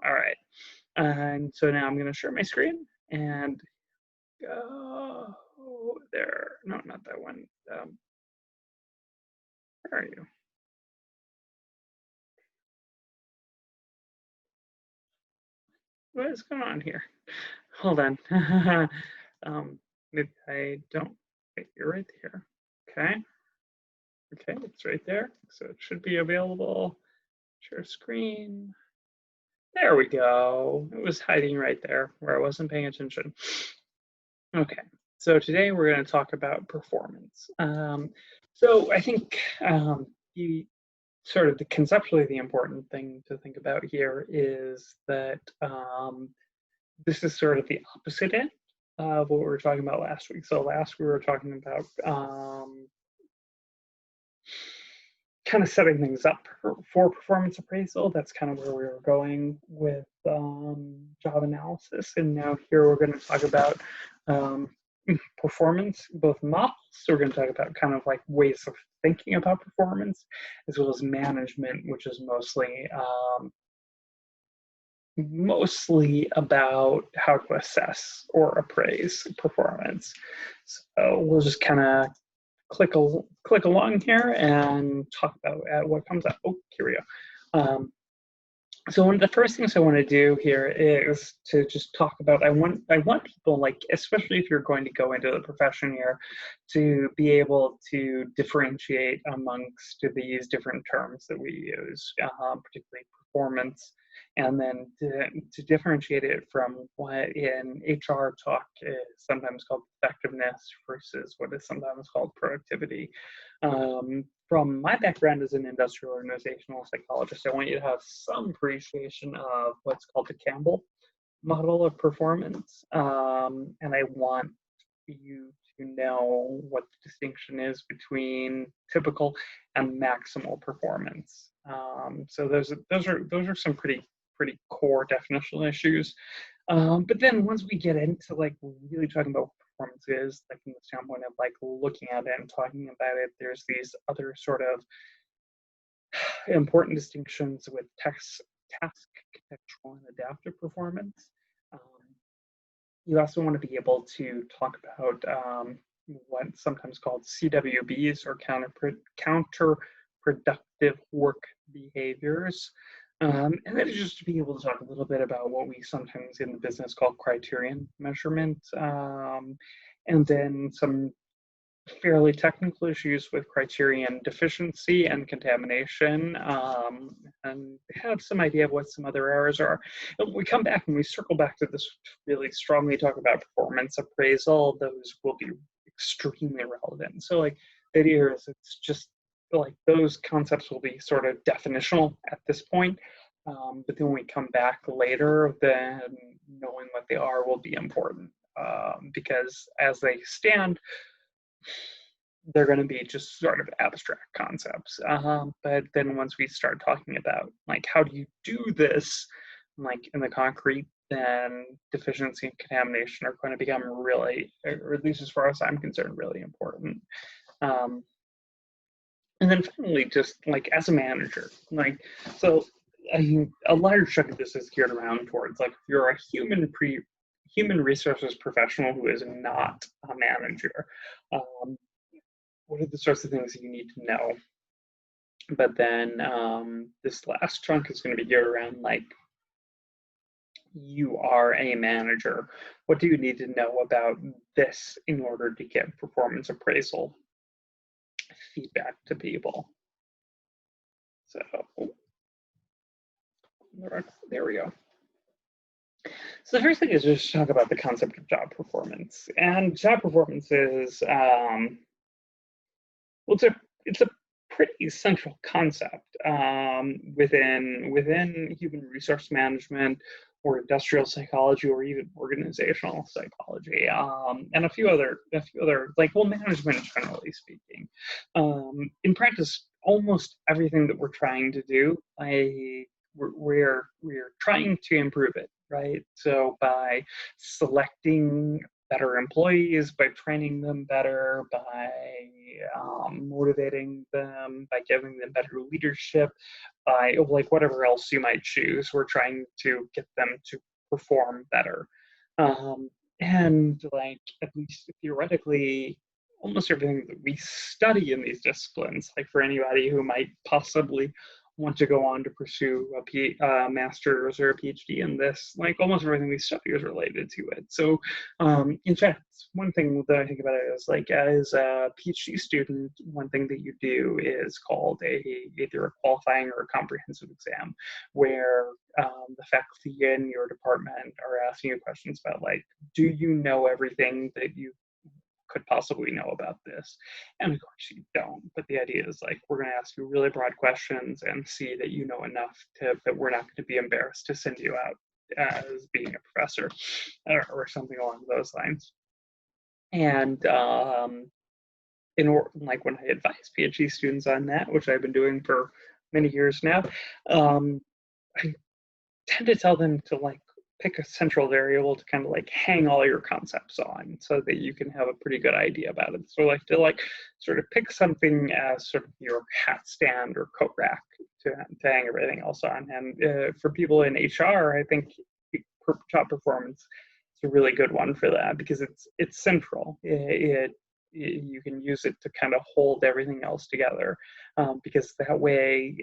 All right. And so now I'm going to share my screen and go there. No, not that one. Where are you? What is going on here? Hold on. Maybe I don't. Wait, you're right here. Okay. Okay, it's right there. So it should be available. Share screen. There we go. It was hiding right there where I wasn't paying attention. Okay, so today we're going to talk about performance. So I think the sort of conceptually the important thing to think about here is that this is sort of the opposite end of what we were talking about last week. So last we were talking about kind of setting things up for performance appraisal. That's kind of where we were going with job analysis. And now here we're going to talk about performance, both models. So we're going to talk about kind of like ways of thinking about performance, as well as management, which is mostly about how to assess or appraise performance. So we'll just kind of click along here and talk about what comes up. Oh, here we go. So one of the first things I want to do here is to just talk about, I want people, like, especially if you're going to go into the profession here, to be able to differentiate amongst these different terms that we use, particularly performance, and then to differentiate it from what in HR talk is sometimes called effectiveness versus what is sometimes called productivity. From my background as an industrial organizational psychologist, I want you to have some appreciation of what's called the Campbell model of performance. And I want you to know what the distinction is between typical and maximal performance. So those are some pretty core definitional issues. But then once we get into like really talking about performance is, like from the standpoint of like looking at it and talking about it, there's these other sort of important distinctions with task, contextual, and adaptive performance. You also want to be able to talk about what's sometimes called CWBs, or counterproductive work behaviors. And then just to be able to talk a little bit about what we sometimes in the business call criterion measurement, and then some fairly technical issues with criterion deficiency and contamination, and have some idea of what some other errors are. And we come back and we circle back to this really strongly talk about performance appraisal, those will be extremely relevant. So like the idea is it's just like those concepts will be sort of definitional at this point. But then when we come back later, then knowing what they are will be important, because as they stand, they're going to be just sort of abstract concepts. But then once we start talking about like how do you do this, like in the concrete, then deficiency and contamination are going to become really, or at least as far as I'm concerned, really important. And then finally, just like as a manager, like, so a large chunk of this is geared around towards like if you're a human resources professional who is not a manager, what are the sorts of things that you need to know? But then this last chunk is going to be geared around like, you are a manager. What do you need to know about this in order to get performance appraisal feedback to people? So there we go. So the first thing is just talk about the concept of job performance. And job performance is, well, it's a pretty central concept within human resource management, or industrial psychology, or even organizational psychology, and a few other like, well, management generally speaking. In practice, almost everything that we're trying to do, we're trying to improve it, right? So by selecting better employees, by training them better, by motivating them, by giving them better leadership, like whatever else you might choose, we're trying to get them to perform better. And like, at least theoretically, almost everything that we study in these disciplines, like for anybody who might possibly want to go on to pursue a master's or a PhD in this, like almost everything we study is related to it. So in fact, one thing that I think about it is like, as a PhD student, one thing that you do is called either a qualifying or a comprehensive exam, where the faculty in your department are asking you questions about like, do you know everything that you could possibly know about this? And of course you don't, but the idea is like, we're going to ask you really broad questions and see that you know enough that we're not going to be embarrassed to send you out as being a professor or something along those lines. And like when I advise PhD students on that, which I've been doing for many years now, I tend to tell them to like pick a central variable to kind of like hang all your concepts on so that you can have a pretty good idea about it. So like to like sort of pick something as sort of your hat stand or coat rack to hang everything else on. And for people in HR, I think job performance is a really good one for that because it's central. You can use it to kind of hold everything else together, because that way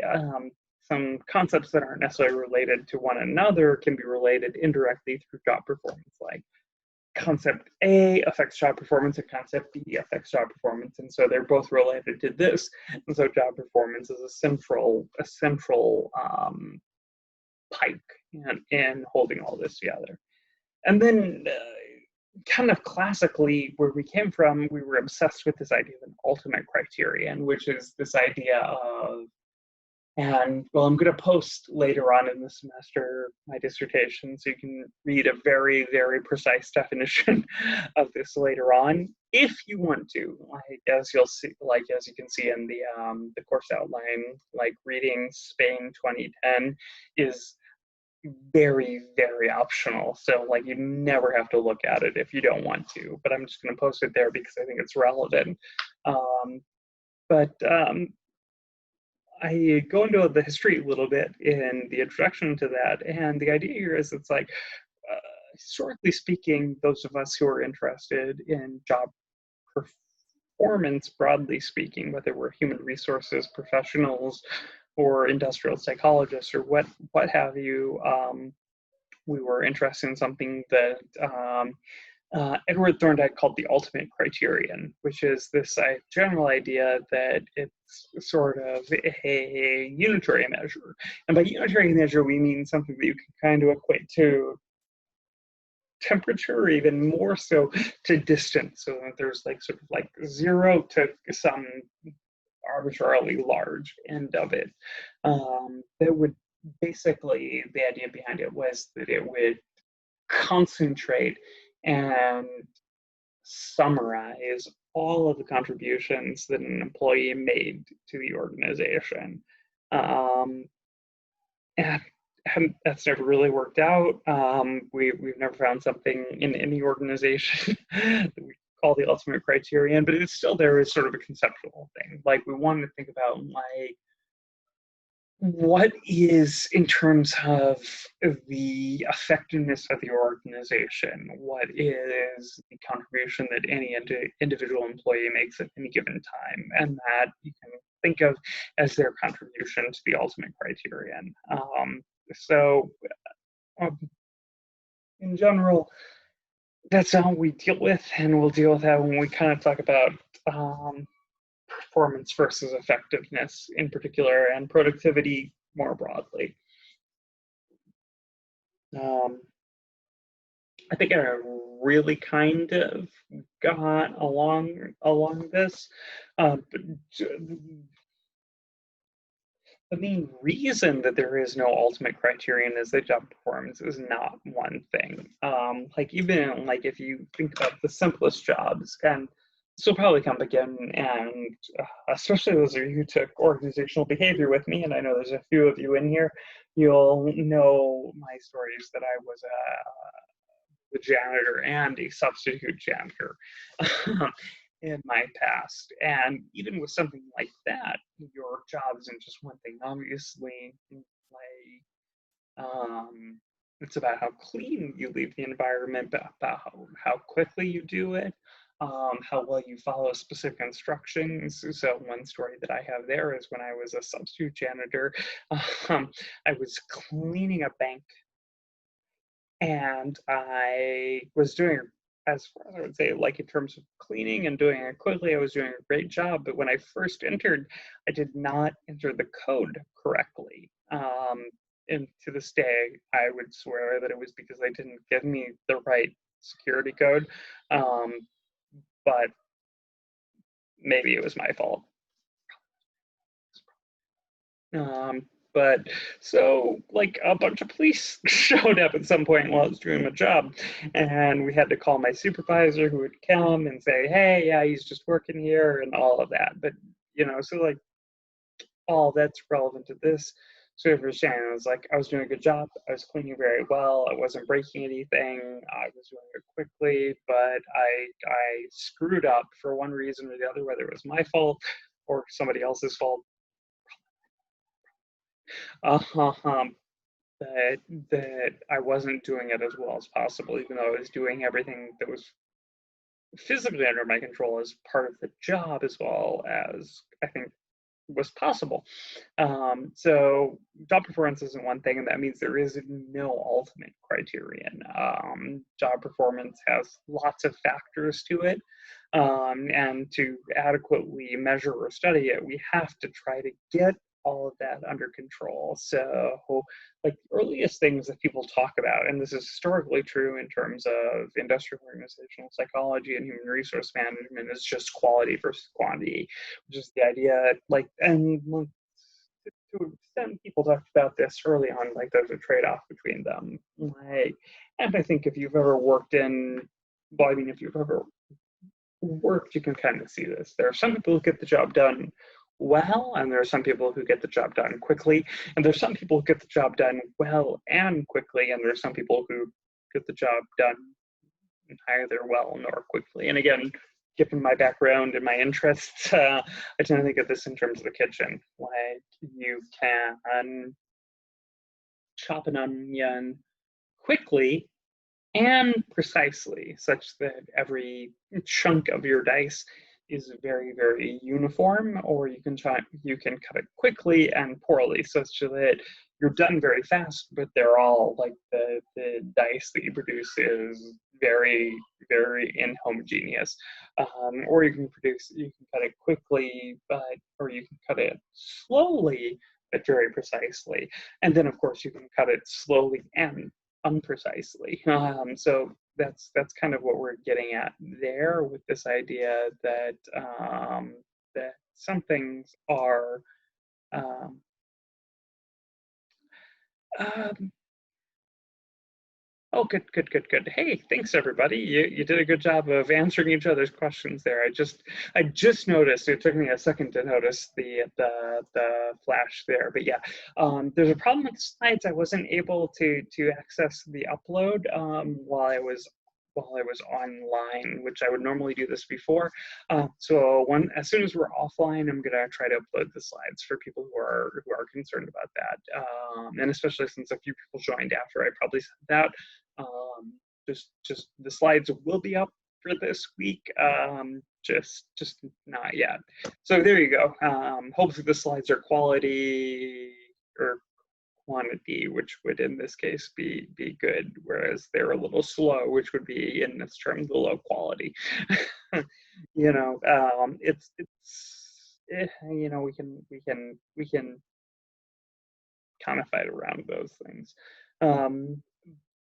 some concepts that aren't necessarily related to one another can be related indirectly through job performance. Like concept A affects job performance and concept B affects job performance. And so they're both related to this. And so job performance is a central pike in holding all this together. And then kind of classically, where we came from, we were obsessed with this idea of an ultimate criterion, which is this idea of, and well, I'm going to post later on in the semester my dissertation, so you can read a very, very precise definition of this later on, if you want to. Like as you'll see, like as you can see in the course outline, like reading Spain 2010 is very, very optional. So like you never have to look at it if you don't want to. But I'm just going to post it there because I think it's relevant. I go into the history a little bit in the introduction to that, and the idea here is it's like, historically speaking, those of us who are interested in job performance, broadly speaking, whether we're human resources professionals or industrial psychologists or what have you, we were interested in something that Edward Thorndike called the ultimate criterion, which is this general idea that it's sort of a unitary measure. And by unitary measure, we mean something that you can kind of equate to temperature, or even more so to distance. So that there's like sort of like 0 to some arbitrarily large end of it. That would basically, the idea behind it was that it would concentrate and summarize all of the contributions that an employee made to the organization. And that's never really worked out. We've never found something in any organization that we call the ultimate criterion, but it's still there as sort of a conceptual thing. Like we want to think about like, what is, in terms of the effectiveness of the organization, what is the contribution that any individual employee makes at any given time, and that you can think of as their contribution to the ultimate criterion. In general, that's how we deal with, and we'll deal with that when we kind of talk about performance versus effectiveness in particular, and productivity more broadly. I think I really kind of got along this, but the main reason that there is no ultimate criterion is that job performance is not one thing. Like even like if you think about the simplest jobs, and this will probably come again, and especially those of you who took organizational behavior with me, and I know there's a few of you in here, you'll know my stories that I was a janitor and a substitute janitor. in my past. And even with something like that, your job isn't just one thing. Obviously, it's about how clean you leave the environment, but about how quickly you do it, how well you follow specific instructions. So one story that I have there is when I was a substitute janitor, I was cleaning a bank, and I was doing, as far as I would say, like in terms of cleaning and doing it quickly, I was doing a great job. But when I first entered, I did not enter the code correctly. And to this day, I would swear that it was because they didn't give me the right security code. Um, but maybe it was my fault. But so like a bunch of police showed up at some point while I was doing my job, and we had to call my supervisor, who would come and say, hey, yeah, he's just working here and all of that. But so like all that's relevant to this. So if you're saying, it was like I was doing a good job, I was cleaning very well, I wasn't breaking anything, I was doing it quickly, but I screwed up for one reason or the other, whether it was my fault or somebody else's fault. That I wasn't doing it as well as possible, even though I was doing everything that was physically under my control as part of the job, as well as I think was possible. So job performance isn't one thing, and that means there is no ultimate criterion. Job performance has lots of factors to it, and to adequately measure or study it, we have to try to get all of that under control. So like the earliest things that people talk about, and this is historically true in terms of industrial organizational psychology and human resource management, is just quality versus quantity, which is the idea, like, and to an extent, people talked about this early on, like there's a trade-off between them. Like, and I think if you've ever worked in, well, I mean, if you've ever worked, you can kind of see this. There are some people who get the job done well, and there are some people who get the job done quickly, and there's some people who get the job done well and quickly, and there's some people who get the job done neither well nor quickly. And again, given my background and my interests, I tend to think of this in terms of the kitchen. Like you can chop an onion quickly and precisely, such that every chunk of your dice is very, very uniform, or you can cut it quickly and poorly, such that you're done very fast, but they're all like the dice that you produce is very, very inhomogeneous. Or you can cut it quickly, or you can cut it slowly, but very precisely. And then of course you can cut it slowly and unprecisely. So that's kind of what we're getting at there with this idea that that some things are um, um, oh, good. Hey, thanks everybody. You did a good job of answering each other's questions there. I just noticed. It took me a second to notice the flash there, but yeah, there's a problem with the slides. I wasn't able to access the upload while I was online, which I would normally do this before. So as soon as we're offline, I'm gonna try to upload the slides for people who are concerned about that, and especially since a few people joined after I probably said that. Just the slides will be up for this week, just not yet. So there you go. Hopefully the slides are quality or quantity, which would in this case be good, whereas they're a little slow, which would be in this term the low quality. It's we can kind of fight around those things.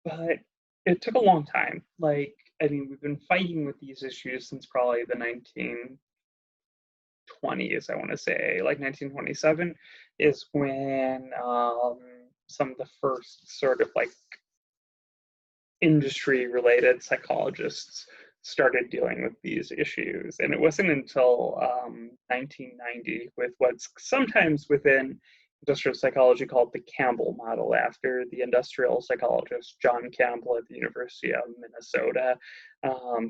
But it took a long time. Like, I mean, we've been fighting with these issues since probably the 1920s, I want to say. Like 1927 is when some of the first sort of like industry-related psychologists started dealing with these issues. And it wasn't until 1990 with what's sometimes within industrial psychology called the Campbell model after the industrial psychologist John Campbell at the University of Minnesota,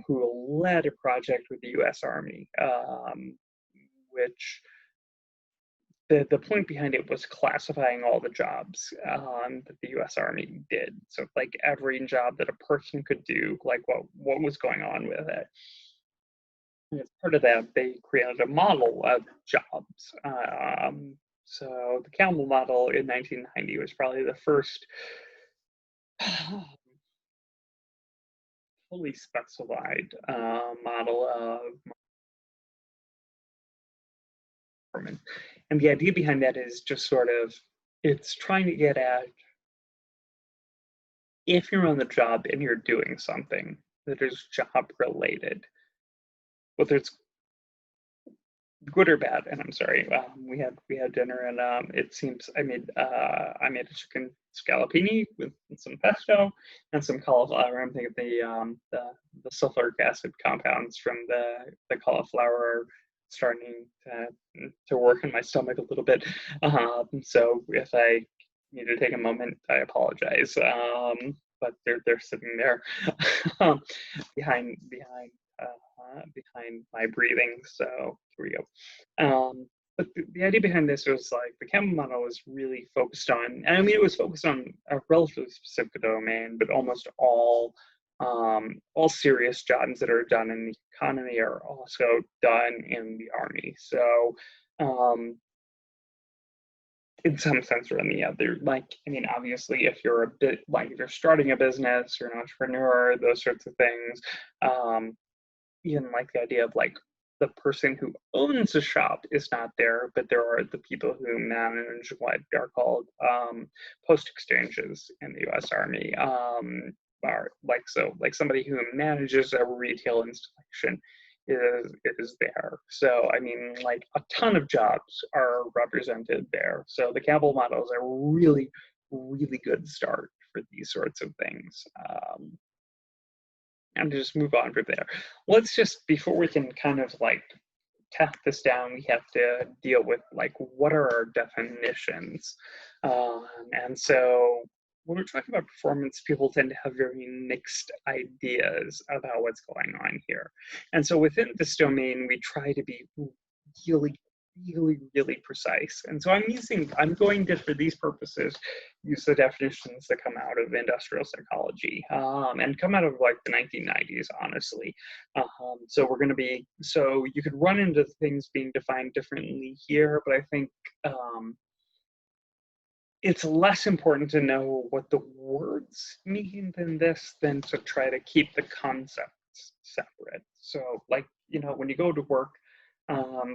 who led a project with the US Army, which the point behind it was classifying all the jobs that the U.S. Army did. So like every job that a person could do, like what was going on with it. And as part of that, they created a model of jobs. So the Campbell model in 1990 was probably the first fully specified model of performance. And the idea behind that is just sort of, it's trying to get at, if you're on the job and you're doing something that is job related, whether it's good or bad. And I'm sorry, we had dinner, and it seems I made a chicken scallopini with some pesto and some cauliflower. I'm thinking the sulfuric acid compounds from the cauliflower are starting to work in my stomach a little bit. So if I need to take a moment, I apologize. But they're sitting there behind my breathing. So here we go. But the idea behind this was like the Campbell model was really focused on, and I mean, it was focused on a relatively specific domain, but almost all serious jobs that are done in the economy are also done in the Army. So in some sense or in the other, like, I mean, obviously, if you're a bit like if you're starting a business, you're an entrepreneur, those sorts of things. Even like the idea of like the person who owns a shop is not there, but there are the people who manage what are called post exchanges in the U.S. Army. Are like so like somebody who manages a retail installation is there. So I mean, like a ton of jobs are represented there. So the Campbell model is a really, really good start for these sorts of things. And just move on from there. Let's just, before we can kind of like tap this down, we have to deal with like, what are our definitions? And so when we're talking about performance, people tend to have very mixed ideas about what's going on here. And so within this domain, we try to be really, really, really precise. And so I'm going to, for these purposes, use the definitions that come out of industrial psychology and come out of like the 1990s, honestly. So we're going to be, so you could run into things being defined differently here, but I think it's less important to know what the words mean than to try to keep the concepts separate. So like, you know, when you go to work,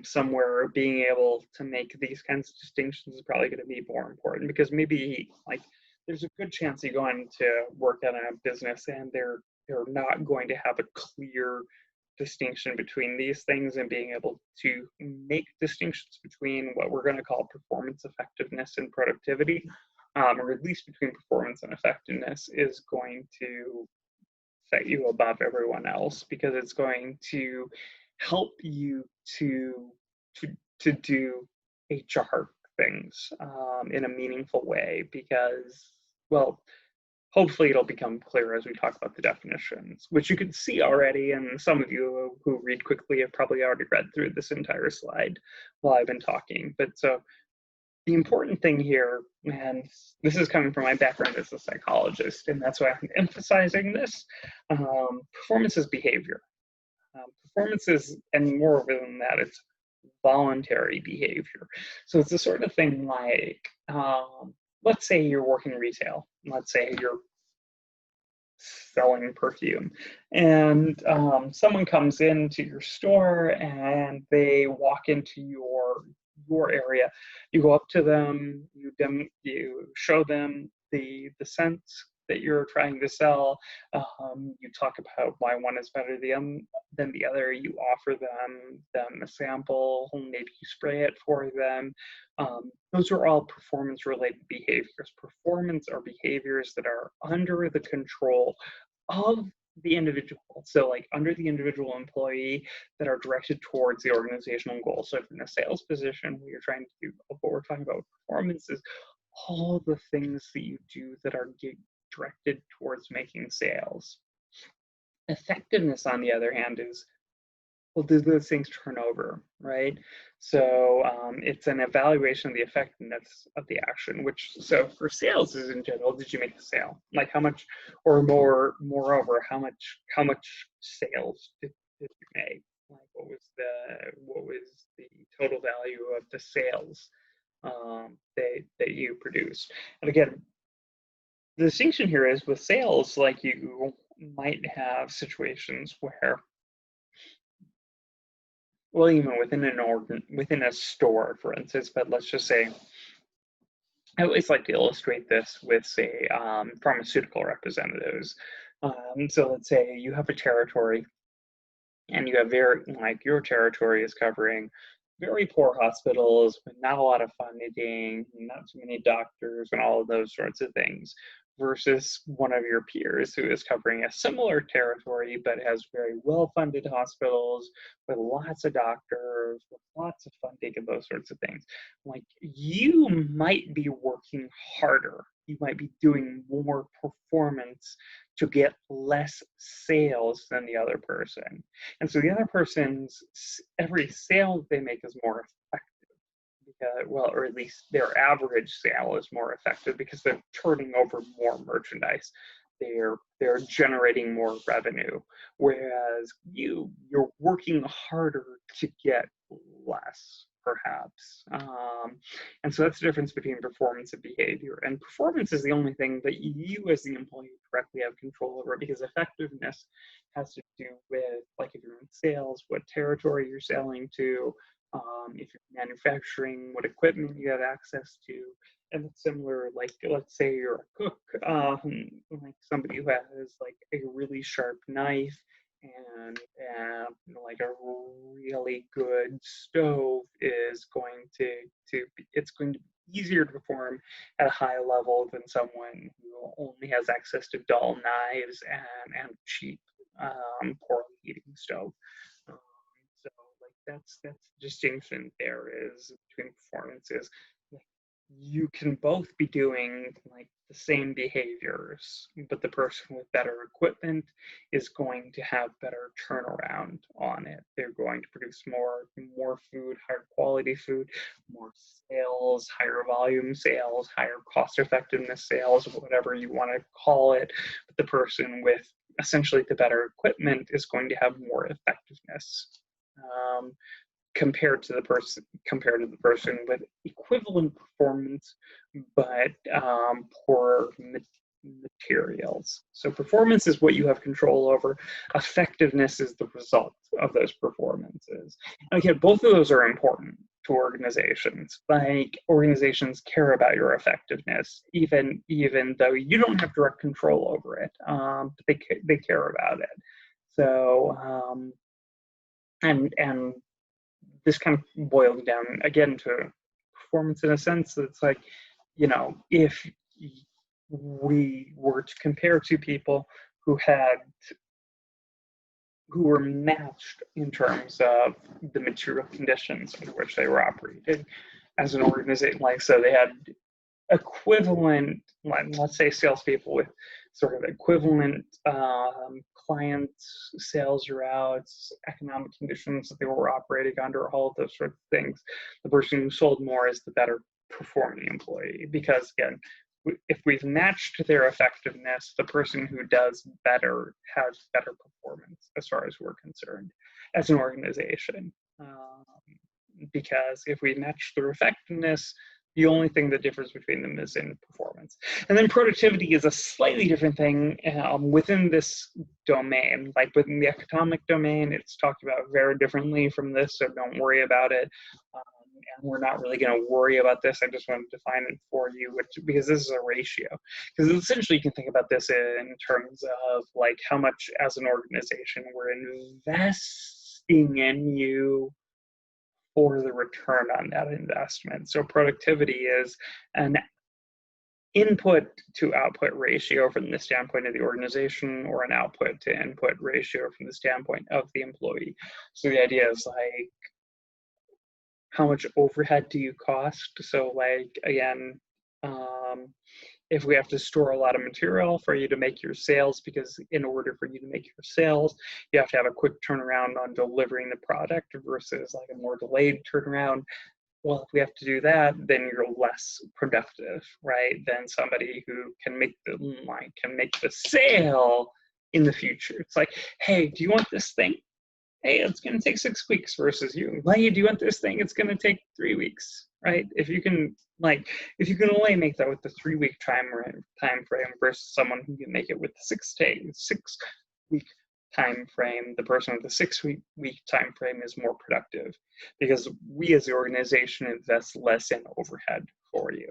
somewhere, being able to make these kinds of distinctions is probably going to be more important, because maybe like there's a good chance you go into work at a business and they're not going to have a clear distinction between these things, and being able to make distinctions between what we're going to call performance effectiveness and productivity, or at least between performance and effectiveness, is going to set you above everyone else, because it's going to help you to do HR things in a meaningful way, because, well, hopefully it'll become clear as we talk about the definitions, which you can see already, and some of you who read quickly have probably already read through this entire slide while I've been talking. But so the important thing here, and this is coming from my background as a psychologist, and that's why I'm emphasizing this, performance is behavior. Performance is, and moreover than that, it's voluntary behavior. So it's the sort of thing like, let's say you're working retail. Let's say you're selling perfume, and someone comes into your store and they walk into your area. You go up to them, you show them the scents that you're trying to sell. You talk about why one is better than the other. You offer them a sample, maybe you spray it for them. Those are all performance-related behaviors. Performance are behaviors that are under the control of the individual. So like under the individual employee that are directed towards the organizational goal. So if in a sales position, what you're trying to do, what we're talking about performance is all the things that you do that are directed towards making sales. Effectiveness, on the other hand, is, well, do those things turn over, right? So it's an evaluation of the effectiveness of the action, which, so for sales is in general, did you make the sale? Like how much, or moreover, how much sales did you make? Like what was the total value of the sales that you produced? And again, the distinction here is with sales, like you might have situations where, well, even within a store, for instance, but let's just say, I always like to illustrate this with, say, pharmaceutical representatives. So let's say you have a territory and you have like your territory is covering very poor hospitals with not a lot of funding, not too many doctors, and all of those sorts of things, versus one of your peers who is covering a similar territory but has very well-funded hospitals with lots of doctors, with lots of funding, and those sorts of things. Like, you might be working harder. You might be doing more performance to get less sales than the other person. And so the other person's, every sale they make is more effective, because, well, or at least their average sale is more effective because they're turning over more merchandise. They're generating more revenue, whereas you're working harder to get less, perhaps. And so that's the difference between performance and behavior. And performance is the only thing that you as the employee directly have control over, because effectiveness has to do with, like, if you're in sales, what territory you're selling to, if you're manufacturing, what equipment you have access to. And it's similar, like, let's say you're a cook, like somebody who has like a really sharp knife and like a really good stove is going it's going to be easier to perform at a high level than someone who only has access to dull knives and cheap, poorly heating stove. Um, so like that's the distinction there is between performances. Like, you can both be doing like the same behaviors, but the person with better equipment is going to have better turnaround on it. They're going to produce more food, higher quality food, more sales, higher volume sales, higher cost effectiveness sales, whatever you want to call it. But the person with essentially the better equipment is going to have more effectiveness. Um, compared to the person with equivalent performance but poor materials. So performance is what you have control over. Effectiveness is the result of those performances. And again, both of those are important to organizations. Like, organizations care about your effectiveness, even though you don't have direct control over it. But they care about it. So and this kind of boils down again to performance in a sense that it's like, if we were to compare two people who were matched in terms of the material conditions in which they were operating as an organization, like, so they had equivalent, let's say, salespeople with sort of equivalent client sales routes, economic conditions that they were operating under, all of those sort of things. The person who sold more is the better performing employee, because again, if we've matched their effectiveness, the person who does better has better performance as far as we're concerned as an organization. Because if we match their effectiveness, the only thing that differs between them is in performance. And then productivity is a slightly different thing within this domain. Like within the economic domain, it's talked about very differently from this, so don't worry about it. And we're not really going to worry about this. I just wanted to define it for you, because this is a ratio. Because essentially you can think about this in terms of like how much as an organization we're investing in you for the return on that investment. So productivity is an input to output ratio from the standpoint of the organization, or an output to input ratio from the standpoint of the employee. So the idea is like, how much overhead do you cost? So like, again, if we have to store a lot of material for you to make your sales, because in order for you to make your sales, you have to have a quick turnaround on delivering the product versus like a more delayed turnaround. Well, if we have to do that, then you're less productive, right? Than somebody who can make the sale in the future. It's like, hey, do you want this thing? Hey, it's going to take 6 weeks versus you. Hey, do you want this thing? It's going to take 3 weeks, right? If you can only make that with the 3-week time frame versus someone who can make it with the 6-week time frame, the person with the 6-week time frame is more productive, because we as the organization invest less in overhead for you.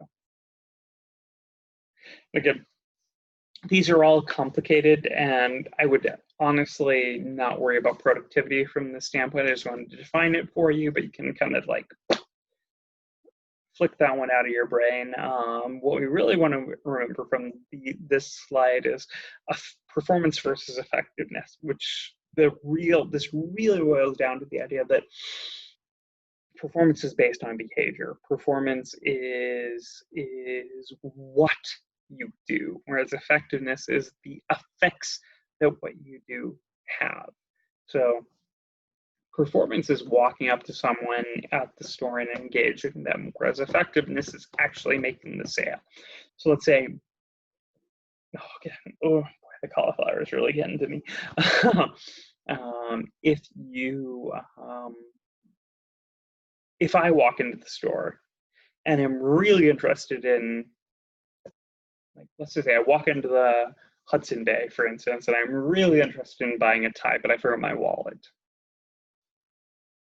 Again, these are all complicated, and I would honestly not worry about productivity from this standpoint. I just wanted to define it for you, but you can kind of like flick that one out of your brain. What we really want to remember from this slide is performance versus effectiveness, which this really boils down to the idea that performance is based on behavior. Performance is what you do, whereas effectiveness is the effects that what you do have. So performance is walking up to someone at the store and engaging them, whereas effectiveness is actually making the sale. So let's say, boy, the cauliflower is really getting to me. If I walk into the store and I'm really interested in, like, let's just say I walk into the Hudson Bay, for instance, and I'm really interested in buying a tie, but I forgot my wallet.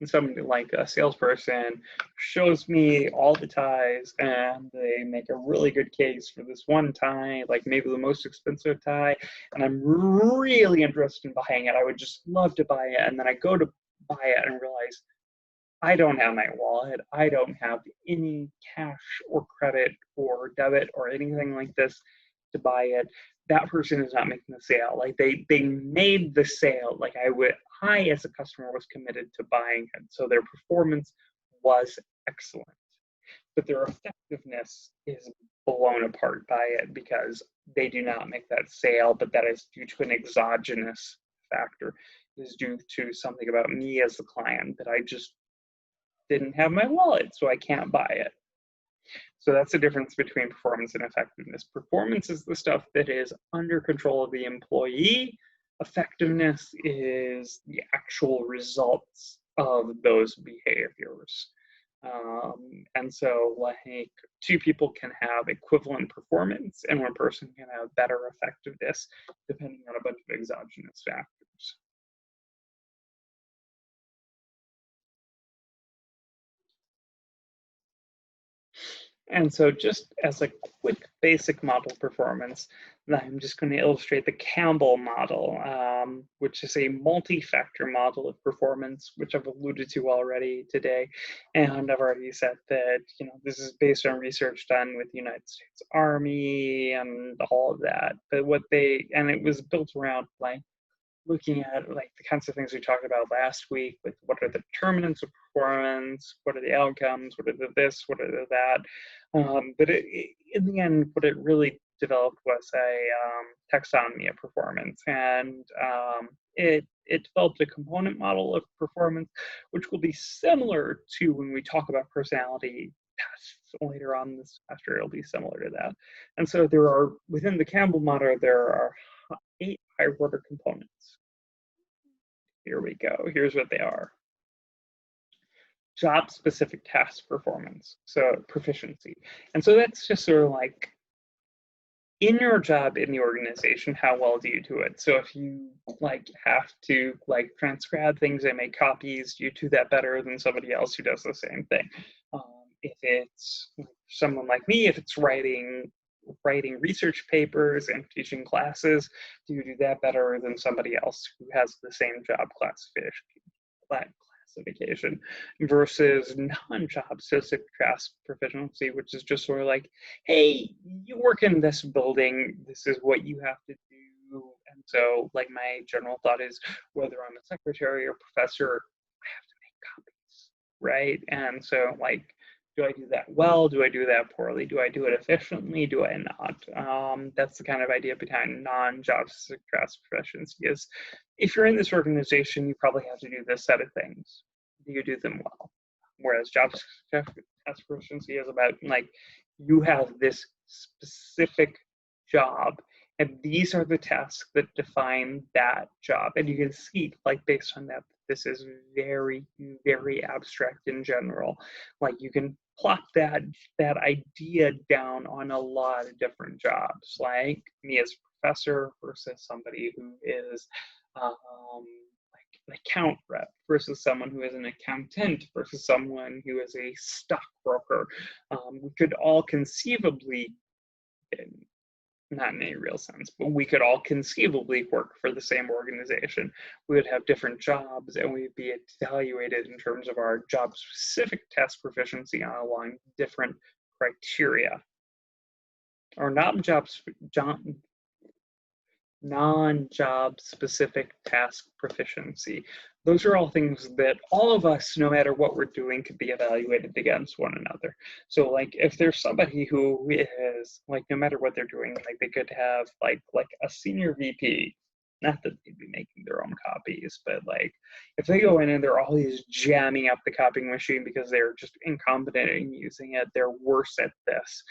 And somebody like a salesperson shows me all the ties, and they make a really good case for this one tie, like maybe the most expensive tie, and I'm really interested in buying it. I would just love to buy it, and then I go to buy it and realize I don't have my wallet. I don't have any cash or credit or debit or anything like this to buy it. That person is not making the sale. Like they made the sale. Like I as a customer was committed to buying it. So their performance was excellent. But their effectiveness is blown apart by it because they do not make that sale, but that is due to an exogenous factor. It is due to something about me as the client that I just didn't have my wallet, so I can't buy it. So that's the difference between performance and effectiveness. Performance is the stuff that is under control of the employee. Effectiveness is the actual results of those behaviors. And so like two people can have equivalent performance and one person can have better effectiveness depending on a bunch of exogenous factors. And so just as a quick basic model performance, I'm just going to illustrate the Campbell model, which is a multi-factor model of performance, which I've alluded to already today. And I've already said that, this is based on research done with the United States Army and all of that. But and it was built around like looking at like the kinds of things we talked about last week with what are the determinants of performance, what are the outcomes, what are the this, what are the that. But in the end, what it really developed was a taxonomy of performance, and it developed a component model of performance, which will be similar to when we talk about personality tests later on this semester. It'll be similar to that. And so there are, within the Campbell model, there are 8 higher order components. Here we go. Here's what they are. Job specific task performance, so proficiency. And so that's just sort of like in your job in the organization, how well do you do it? So if you like have to like transcribe things and make copies, do you do that better than somebody else who does the same thing? If it's someone like me, if it's writing research papers and teaching classes, do you do that better than somebody else who has the same job classification specification versus non-job specific task proficiency, which is just sort of like, hey, you work in this building, this is what you have to do. And so like my general thought is whether I'm a secretary or professor, I have to make copies, right? And so like, do I do that well? Do I do that poorly? Do I do it efficiently? Do I not? That's the kind of idea behind non-job specific task proficiency is if you're in this organization, you probably have to do this set of things. Do you do them well? Whereas job specific task proficiency is about like, you have this specific job and these are the tasks that define that job. And you can see like based on that, this is very, very abstract in general. Like you can plot that idea down on a lot of different jobs, like me as a professor versus somebody who is like an account rep versus someone who is an accountant versus someone who is a stockbroker. We could all conceivably, not in any real sense, but we could all conceivably work for the same organization. We would have different jobs and we'd be evaluated in terms of our job specific task proficiency along different criteria. Or non-job specific task proficiency. Those are all things that all of us, no matter what we're doing, could be evaluated against one another. So like if there's somebody who is like, no matter what they're doing, like they could have like a senior VP, not that they'd be making their own copies, but like if they go in and they're always jamming up the copying machine because they're just incompetent in using it, they're worse at this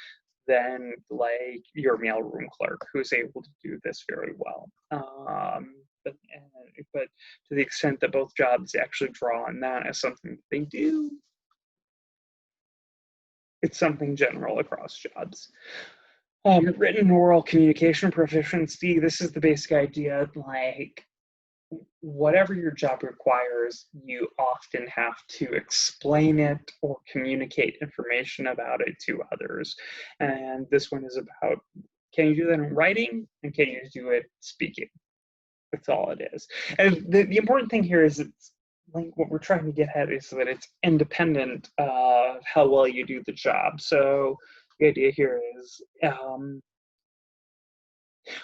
than like your mailroom clerk who's able to do this very well. But to the extent that both jobs actually draw on that as something that they do, it's something general across jobs. Written oral communication proficiency, this is the basic idea, like whatever your job requires, you often have to explain it or communicate information about it to others. And this one is about, can you do that in writing and can you do it speaking? That's all it is. And the important thing here is it's like what we're trying to get at is that it's independent of how well you do the job. So the idea here is,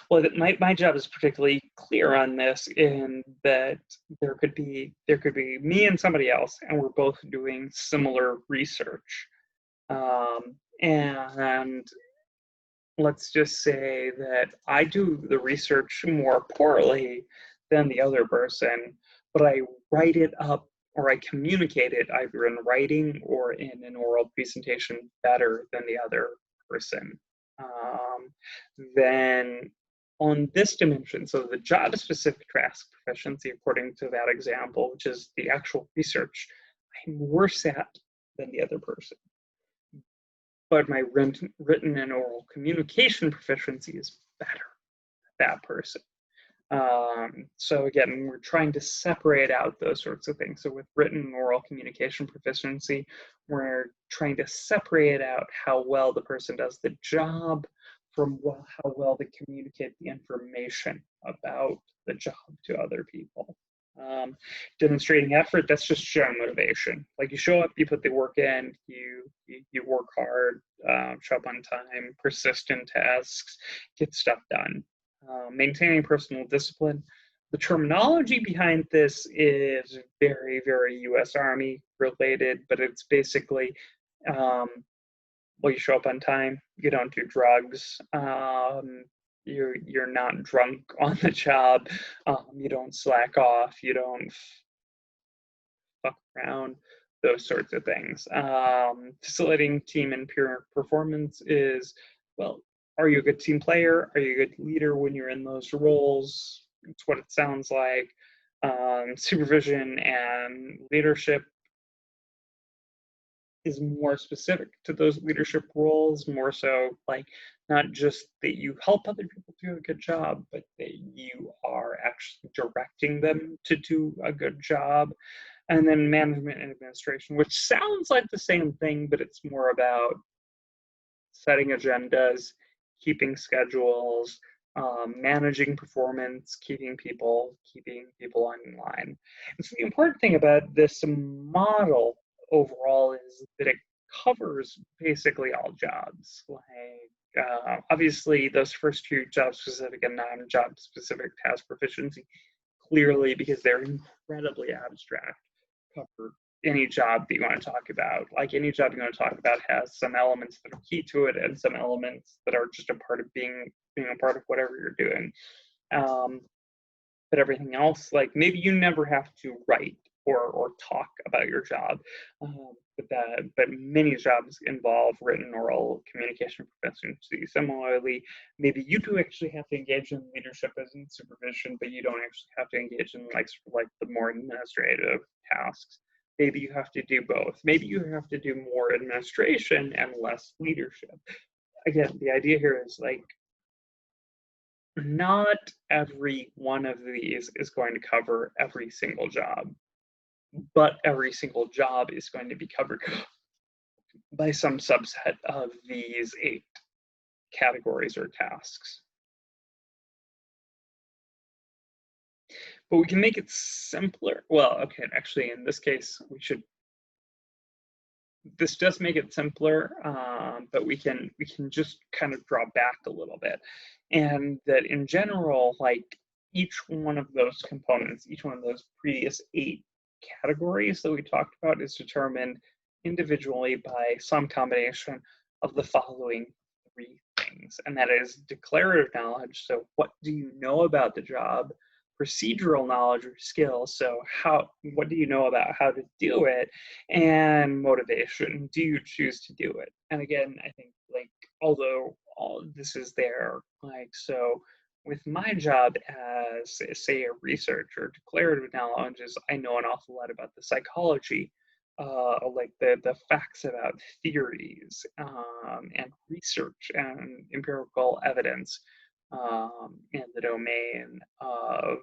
well, my job is particularly clear on this in that there could be me and somebody else, and we're both doing similar research. And let's just say that I do the research more poorly than the other person, but I write it up or I communicate it either in writing or in an oral presentation better than the other person. Then on this dimension, so the job-specific task proficiency, according to that example, which is the actual research, I'm worse at than the other person. But my written and oral communication proficiency is better than that person. So again, we're trying to separate out those sorts of things. So with written and oral communication proficiency, we're trying to separate out how well the person does the job from how well they communicate the information about the job to other people. Demonstrating effort, that's just showing motivation. Like you show up, you put the work in, you work hard, show up on time, persist in tasks, get stuff done. Maintaining personal discipline. The terminology behind this is very, very US Army related, but it's basically, well, you show up on time, you don't do drugs, you're not drunk on the job, you don't slack off, you don't fuck around, those sorts of things. Facilitating team and peer performance is, well, are you a good team player? Are you a good leader when you're in those roles? It's what it sounds like. Supervision and leadership is more specific to those leadership roles, more so like not just that you help other people do a good job, but that you are actually directing them to do a good job. And then management and administration, which sounds like the same thing, but it's more about setting agendas, keeping schedules, managing performance, keeping people in line. And so the important thing about this model overall is that it covers basically all jobs. Like obviously, those first two job specific and non-job specific task proficiency, clearly because they're incredibly abstract, cover any job that you want to talk about. Like any job you want to talk about has some elements that are key to it and some elements that are just a part of being a part of whatever you're doing. But everything else, like maybe you never have to write or talk about your job, but many jobs involve written oral communication proficiency. Similarly, maybe you do actually have to engage in leadership as in supervision, but you don't actually have to engage in like the more administrative tasks. Maybe you have to do both. Maybe you have to do more administration and less leadership. Again, the idea here is like not every one of these is going to cover every single job, but every single job is going to be covered by some subset of these 8 categories or tasks. But we can make it simpler. Well, okay, actually in this case, this does make it simpler, but we can just kind of draw back a little bit. And that in general, like each one of those components, each one of those previous 8 categories that we talked about is determined individually by some combination of the following 3 things. And that is declarative knowledge. So what do you know about the job? Procedural knowledge or skill. So what do you know about how to do it? And motivation. Do you choose to do it? And again, I think like, although all this is there, like, so with my job as say a researcher, declarative knowledge is I know an awful lot about the psychology, like the facts about theories, and research and empirical evidence, in the domain of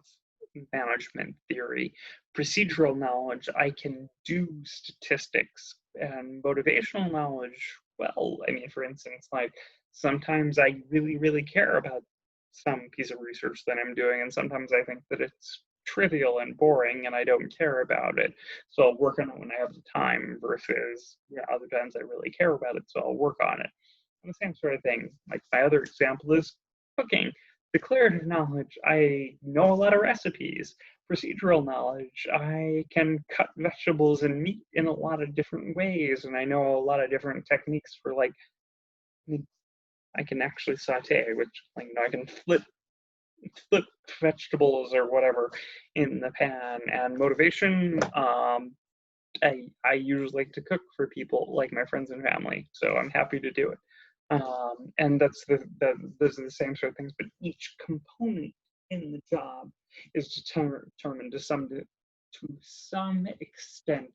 management theory. Procedural knowledge, I can do statistics. And motivational knowledge, well, I mean, for instance, like sometimes I really, really care about some piece of research that I'm doing, and sometimes I think that it's trivial and boring and I don't care about it. So I'll work on it when I have the time versus other times I really care about it, so I'll work on it. And the same sort of thing. Like my other example is cooking. Declarative knowledge, I know a lot of recipes. Procedural knowledge, I can cut vegetables and meat in a lot of different ways, and I know a lot of different techniques for like, I can actually saute, which like I can flip vegetables or whatever in the pan. And motivation, I usually like to cook for people like my friends and family, so I'm happy to do it. And those are the same sort of things, but each component in the job is determined to some extent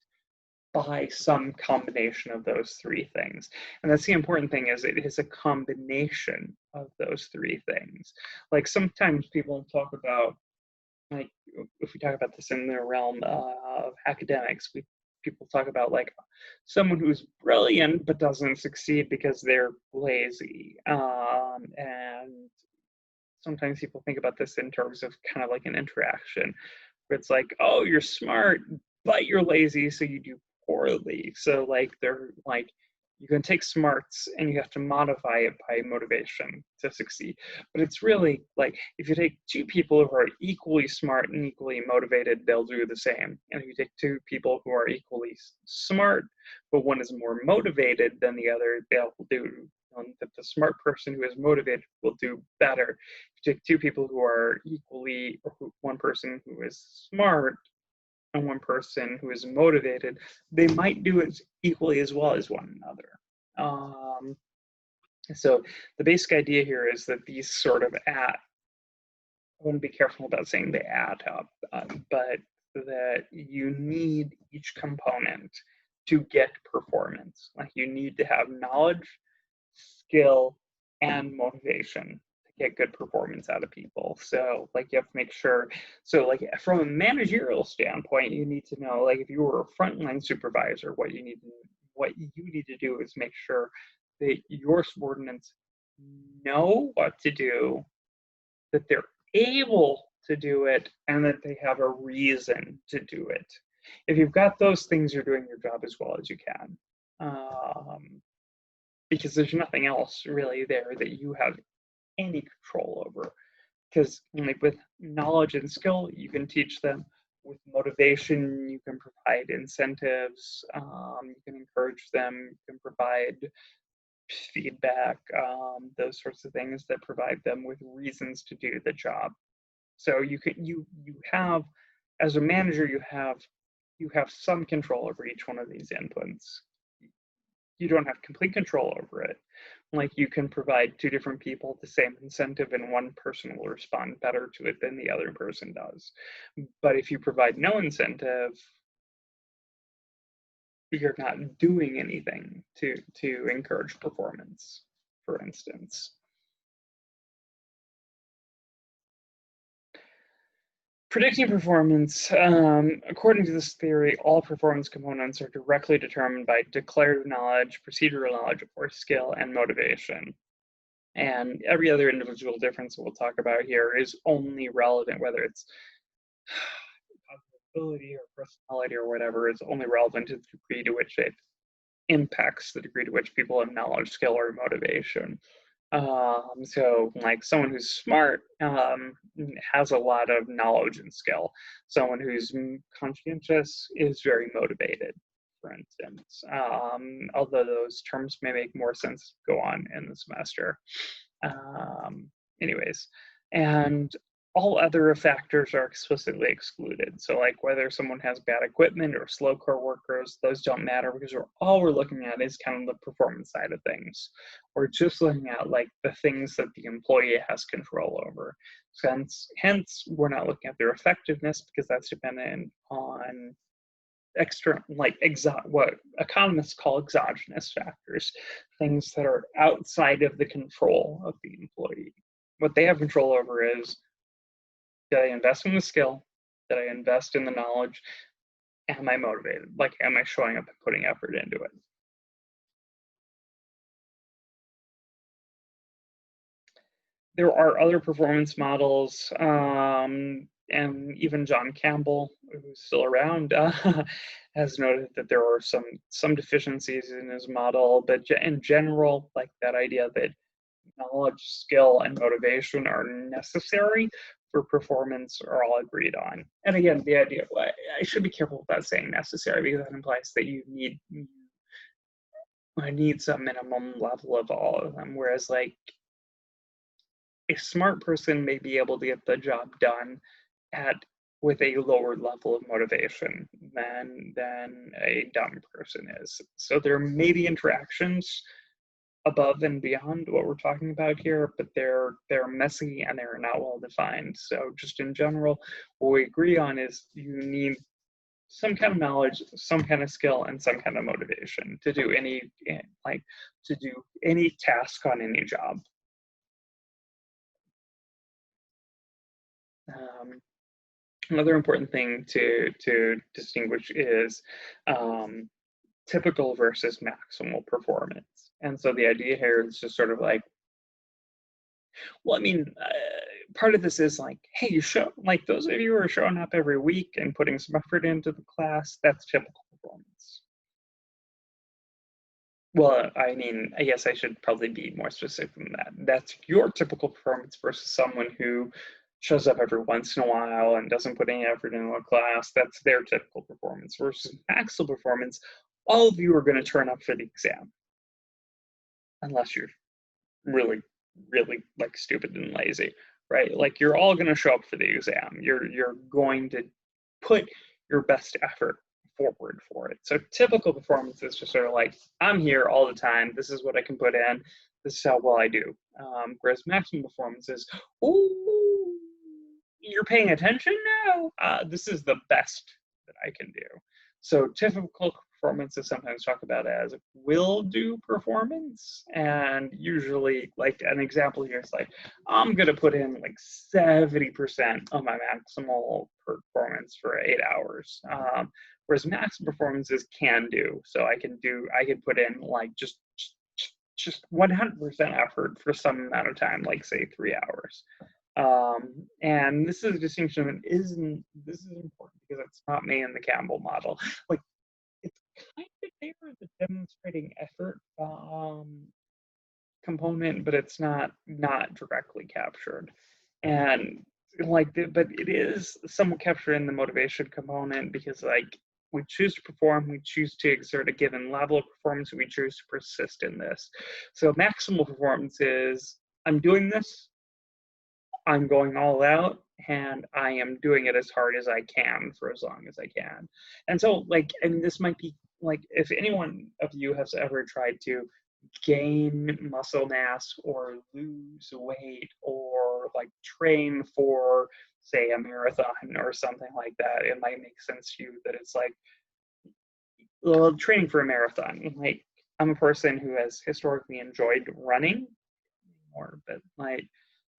by some combination of those 3 things. And that's the important thing, is it is a combination of those 3 things. Like sometimes people talk about, like if we talk about this in the realm of academics, people talk about like someone who's brilliant but doesn't succeed because they're lazy. And sometimes people think about this in terms of kind of like an interaction where it's like, oh, you're smart, but you're lazy, so you do poorly. So like they're like, you can take smarts and you have to modify it by motivation to succeed. But it's really like if you take 2 people who are equally smart and equally motivated, they'll do the same. And if you take 2 people who are equally smart, but one is more motivated than the other, they'll do. The smart person who is motivated will do better. If you take 2 people who are equally, or one person who is smart and one person who is motivated, they might do it equally as well as one another. So the basic idea here is that these sort of I want to be careful about saying they add up, but that you need each component to get performance. Like you need to have knowledge, skill, and motivation to get good performance out of people. So like you have to make sure, so like from a managerial standpoint, you need to know, like if you were a frontline supervisor, what you need to do is make sure that your subordinates know what to do that they're able to do it, and that they have a reason to do it. If you've got those things, you're doing your job as well as you can. Because there's nothing else really there that you have any control over. Because like with knowledge and skill, you can teach them. With motivation, you can provide incentives. You can encourage them. You can provide feedback. Those sorts of things that provide them with reasons to do the job. So you have, as a manager, you have some control over each one of these inputs. You don't have complete control over it. Like you can provide two different people the same incentive, and one person will respond better to it than the other person does. But if you provide no incentive, you're not doing anything to encourage performance, for instance. Predicting performance, according to this theory, all performance components are directly determined by declarative knowledge, procedural knowledge, or skill and motivation. And every other individual difference that we'll talk about here is only relevant, whether it's ability or personality or whatever, is only relevant to the degree to which it impacts the degree to which people have knowledge, skill, or motivation. So like someone who's smart has a lot of knowledge and skill. Someone who's conscientious is very motivated, for instance. Although those terms may make more sense to go on in the semester. Anyways, and all other factors are explicitly excluded. So like whether someone has bad equipment or slow coworkers, those don't matter because all we're looking at is kind of the performance side of things. We're just looking at like the things that the employee has control over. Hence, we're not looking at their effectiveness because that's dependent on external, like what economists call exogenous factors, things that are outside of the control of the employee. What they have control over is, did I invest in the skill? Did I invest in the knowledge? Am I motivated? Like, am I showing up and putting effort into it? There are other performance models, and even John Campbell, who's still around, has noted that there are some deficiencies in his model, but in general, like that idea that knowledge, skill, and motivation are necessary for performance are all agreed on. And again, the idea, I should be careful about saying necessary because that implies that you need some minimum level of all of them. Whereas like a smart person may be able to get the job done with a lower level of motivation than a dumb person is. So there may be interactions above and beyond what we're talking about here, but they're messy and they're not well defined. So just in general, what we agree on is you need some kind of knowledge, some kind of skill, and some kind of motivation to do any task on any job. Another important thing to distinguish is typical versus maximal performance. And so the idea here is just sort of like, well, I mean, part of this is like, hey, like those of you who are showing up every week and putting some effort into the class, that's typical performance. Well, I mean, I guess I should probably be more specific than that. That's your typical performance versus someone who shows up every once in a while and doesn't put any effort into a class. That's their typical performance versus maximal performance. All of you are going to turn up for the exam, unless you're really, really like stupid and lazy, right? Like you're all going to show up for the exam. You're going to put your best effort forward for it. So typical performance is just sort of like, I'm here all the time. This is what I can put in. This is how well I do. Whereas maximum performance is, oh, you're paying attention now? This is the best that I can do. So typical performance is sometimes talked about as will do performance. And usually, like an example here is like, I'm going to put in like 70% of my maximal performance for 8 hours. Whereas maximum performance is can do. So I can put in like just 100% effort for some amount of time, like say 3 hours. And this is a distinction that this is important because it's not made in the Campbell model. Like, it's kind of there, the demonstrating effort component, but it's not directly captured. And but it is somewhat captured in the motivation component because like we choose to perform, we choose to exert a given level of performance, and we choose to persist in this. So maximal performance is I'm doing this, I'm going all out, and I am doing it as hard as I can for as long as I can. And so, like, I mean, this might be like if anyone of you has ever tried to gain muscle mass or lose weight or like train for, say, a marathon or something like that, it might make sense to you that it's like, well, training for a marathon. Like, I'm a person who has historically enjoyed running more, but like,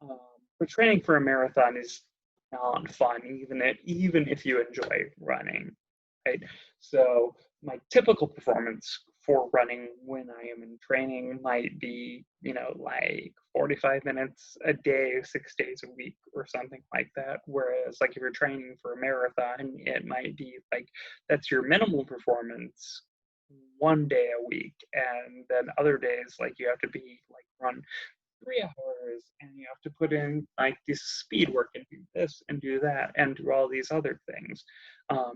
um, but training for a marathon is not fun, even if you enjoy running, right? So my typical performance for running when I am in training might be, like 45 minutes a day, 6 days a week, or something like that. Whereas, like, if you're training for a marathon, it might be like that's your minimal performance one day a week, and then other days, like, you have to be like run 3 hours and you have to put in like this speed work and do this and do that and do all these other things.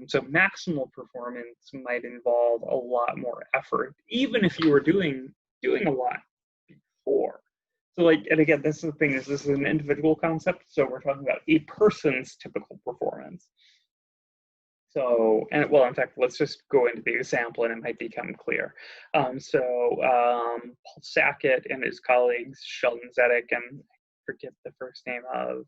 So maximal performance might involve a lot more effort, even if you were doing a lot before. So like, and again, this is the thing, is this is an individual concept, so we're talking about a person's typical performance. So, and well, in fact, let's just go into the example and it might become clear. Paul Sackett and his colleagues, Sheldon Zedeck, and I forget the first name of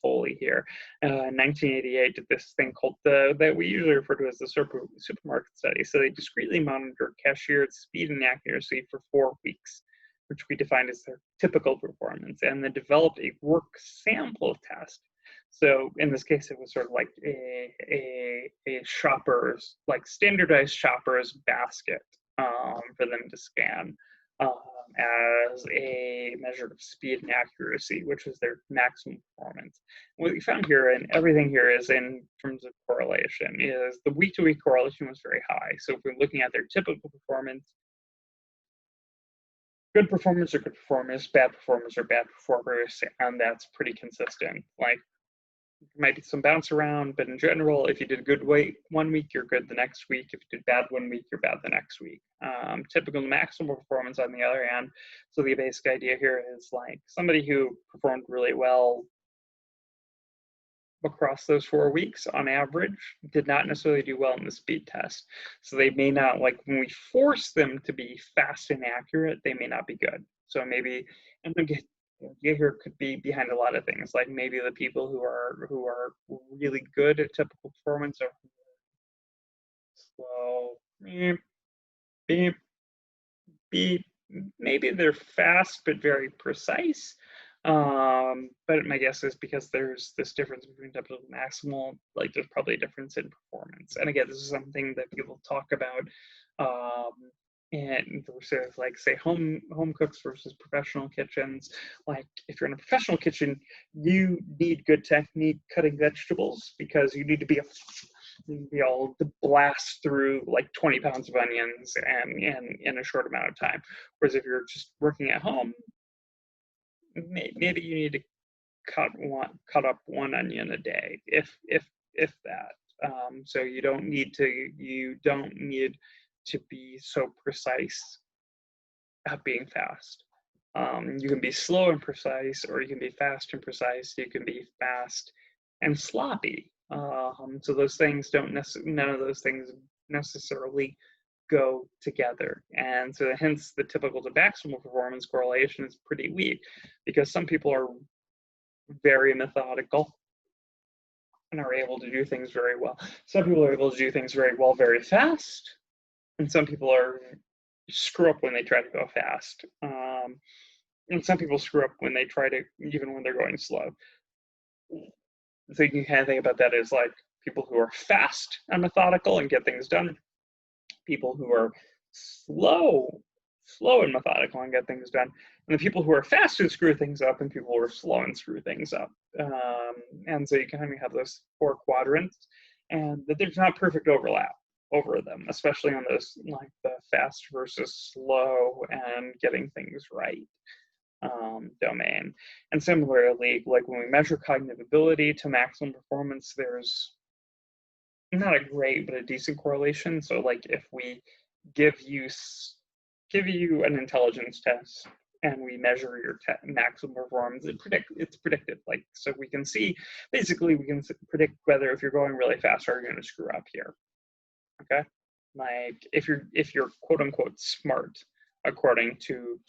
Foley here, in 1988 did this thing called that we usually refer to as the supermarket study. So they discreetly monitored cashiers' speed and accuracy for 4 weeks, which we defined as their typical performance, and then developed a work sample test. So in this case, it was sort of like a shopper's, like standardized shopper's basket for them to scan as a measure of speed and accuracy, which was their maximum performance. What we found here, and everything here is in terms of correlation, is the week-to-week correlation was very high. So if we're looking at their typical performance, good performers are good performers, bad performers are bad performers, and that's pretty consistent. Like, might be some bounce around, but in general, if you did good one week, you're good the next week. If you did bad one week, you're bad the next week. Typical maximal performance, on the other hand, so the basic idea here is like somebody who performed really well across those 4 weeks on average did not necessarily do well in the speed test. So they may not, like, when we force them to be fast and accurate, they may not be good. So maybe, and again, here could be behind a lot of things, like maybe the people who are really good at typical performance are slow, beep, beep, beep. Maybe they're fast but very precise. But my guess is because there's this difference between typical and maximal, like there's probably a difference in performance. And again, this is something that people talk about and versus, like, say, home cooks versus professional kitchens. Like, if you're in a professional kitchen, you need good technique cutting vegetables because you need to be able to blast through like 20 pounds of onions and in a short amount of time. Whereas if you're just working at home, maybe you need to cut up one onion a day, if that. So you don't need to be so precise at being fast. You can be slow and precise, or you can be fast and precise. You can be fast and sloppy. So those things none of those things necessarily go together. And so hence the typical to maximal performance correlation is pretty weak, because some people are very methodical and are able to do things very well. Some people are able to do things very well very fast, and some people screw up when they try to go fast. And some people screw up when they even when they're going slow. So you can kind of think about that as like people who are fast and methodical and get things done, people who are slow, slow and methodical and get things done, and the people who are fast to screw things up, and people who are slow and screw things up. And so you kind of have those 4 quadrants, and that there's not perfect overlap over them, especially on this like the fast versus slow and getting things right domain. And similarly, like when we measure cognitive ability to maximum performance, there's not a great but a decent correlation. So like if we give you an intelligence test and we measure your maximum performance, it's predictive. Like so we can see basically we can predict whether if you're going really fast or you're going to screw up here. Okay, like if you're quote unquote smart according to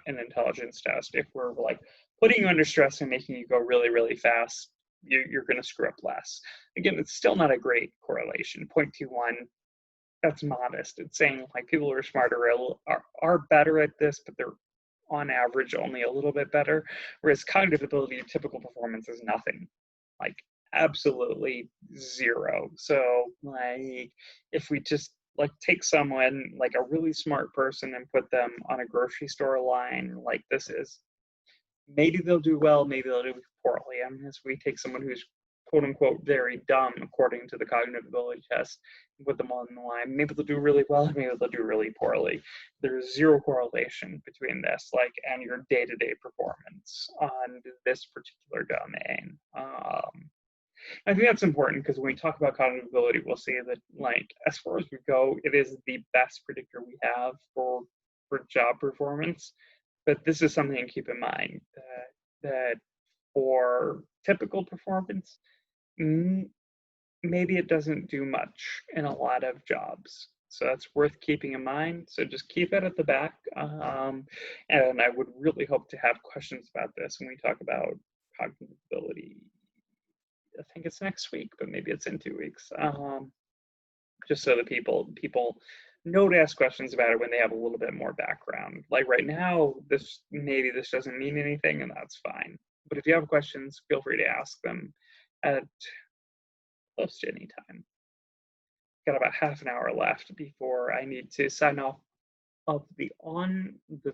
an intelligence test, if we're like putting you under stress and making you go really really fast, you're going to screw up less. Again, it's still not a great correlation. 0.21, that's modest. It's saying like people who are smarter are better at this, but they're on average only a little bit better. Whereas cognitive ability, typical performance is nothing, like absolutely zero. So like if we just like take someone like a really smart person and put them on a grocery store line, like this is, maybe they'll do well, maybe they'll do poorly. I mean, as we take someone who's quote unquote very dumb according to the cognitive ability test and put them on the line, maybe they'll do really well, maybe they'll do really poorly. There's zero correlation between this, like, and your day-to-day performance on this particular domain. I think that's important because when we talk about cognitive ability, we'll see that, like, as far as we go, it is the best predictor we have for job performance. But this is something to keep in mind that for typical performance, maybe it doesn't do much in a lot of jobs. So that's worth keeping in mind. So just keep it at the back. And I would really hope to have questions about this when we talk about cognitive ability. I think it's next week, but maybe it's in 2 weeks. Just so that people know to ask questions about it when they have a little bit more background. Like right now, maybe this doesn't mean anything, and that's fine. But if you have questions, feel free to ask them at close to any time. Got about half an hour left before I need to sign off of the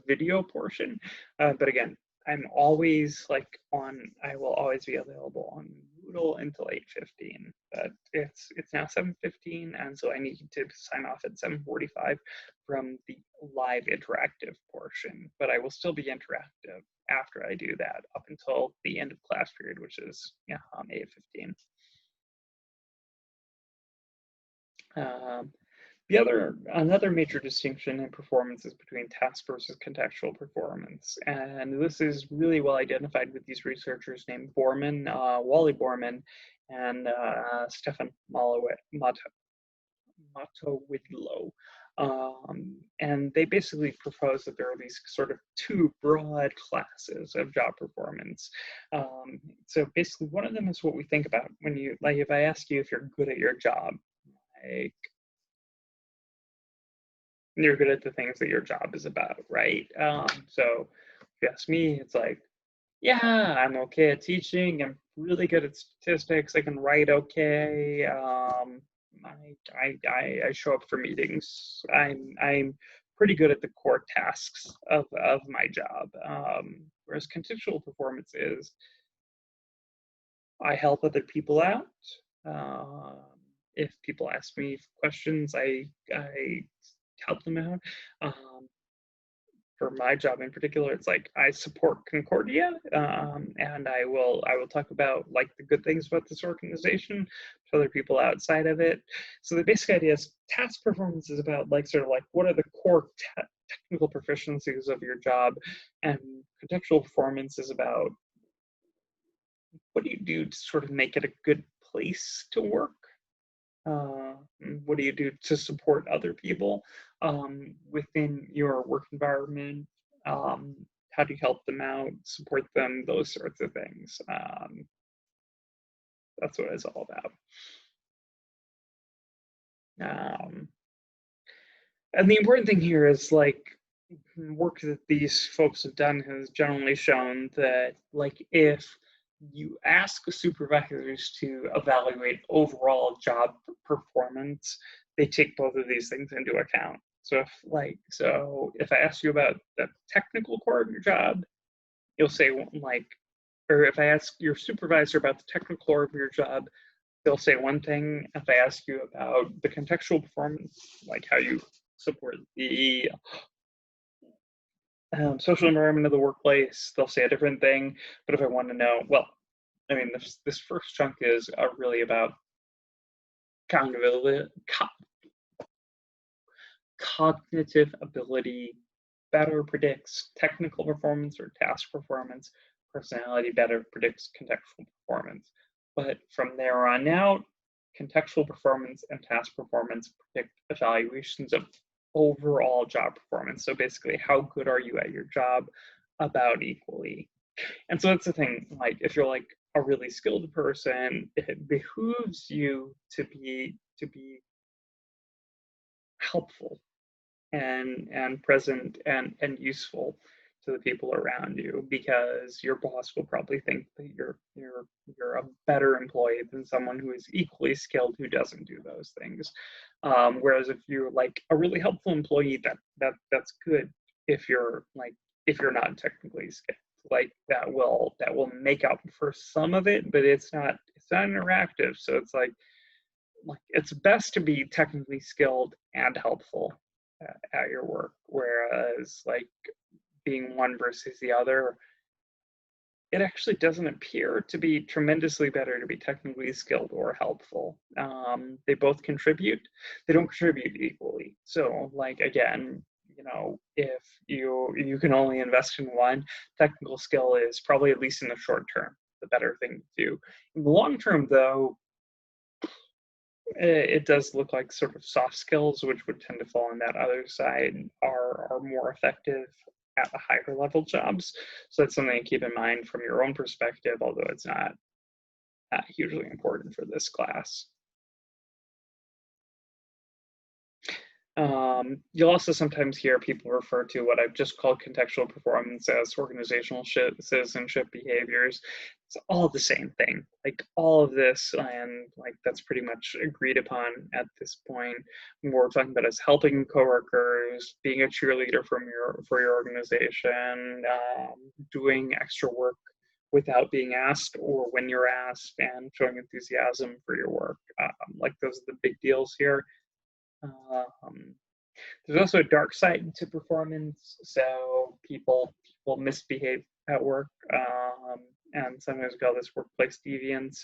video portion. But again, I'm always like I will always be available on Moodle until 8:15. But it's now 7:15, and so I need to sign off at 7:45 from the live interactive portion. But I will still be interactive after I do that up until the end of class period, which is 8:15. Another major distinction in performance is between task versus contextual performance. And this is really well identified with these researchers named Borman, Wally Borman, and Stefan Matowidlo. And they basically propose that there are these sort of 2 broad classes of job performance. So basically one of them is what we think about when you, like if I ask you if you're good at your job, like you're good at the things that your job is about, right? So if you ask me, it's like, yeah, I'm okay at teaching. I'm really good at statistics. I can write okay. I show up for meetings. I'm pretty good at the core tasks of my job. Whereas contextual performance is I help other people out. If people ask me questions, I help them out. For my job in particular, it's like I support Concordia, and I will talk about like the good things about this organization to other people outside of it. So the basic idea is task performance is about like sort of like what are the core technical proficiencies of your job, and contextual performance is about what do you do to sort of make it a good place to work. What do you do to support other people within your work environment? How do you help them out, support them, those sorts of things? That's what it's all about. And the important thing here is like work that these folks have done has generally shown that like if you ask supervisors to evaluate overall job performance, they take both of these things into account. So if I ask you about the technical core of your job, you'll say like, or if I ask your supervisor about the technical core of your job, they'll say one thing. If I ask you about the contextual performance, like how you support the social environment of the workplace, they'll say a different thing. But if I want to know, well, I mean, this first chunk is really about cognitive, cognitive ability better predicts technical performance or task performance. Personality better predicts contextual performance. But from there on out, contextual performance and task performance predict evaluations of overall job performance. So basically, how good are you at your job about equally? And so that's the thing, like if you're like a really skilled person, it behooves you to be helpful and present and useful to the people around you, because your boss will probably think that you're a better employee than someone who is equally skilled who doesn't do those things. Whereas if you're like a really helpful employee, that's good. If you're not technically skilled, like that will make up for some of it, but it's not interactive. So it's like it's best to be technically skilled and helpful at your work, whereas like being one versus the other, it actually doesn't appear to be tremendously better to be technically skilled or helpful. They both contribute. They don't contribute equally. So like again, if you can only invest in one, technical skill is probably, at least in the short term, the better thing to do. In the long term, though, it does look like sort of soft skills, which would tend to fall on that other side, are more effective at the higher level jobs. So that's something to keep in mind from your own perspective, although it's not hugely important for this class. You'll also sometimes hear people refer to what I've just called contextual performance as organizational citizenship behaviors. It's all the same thing. Like all of this, and like that's pretty much agreed upon at this point. What we're talking about is helping coworkers, being a cheerleader for your organization, doing extra work without being asked or when you're asked, and showing enthusiasm for your work. Like those are the big deals here. There's also a dark side to performance. So people misbehave at work, and sometimes we call this workplace deviance,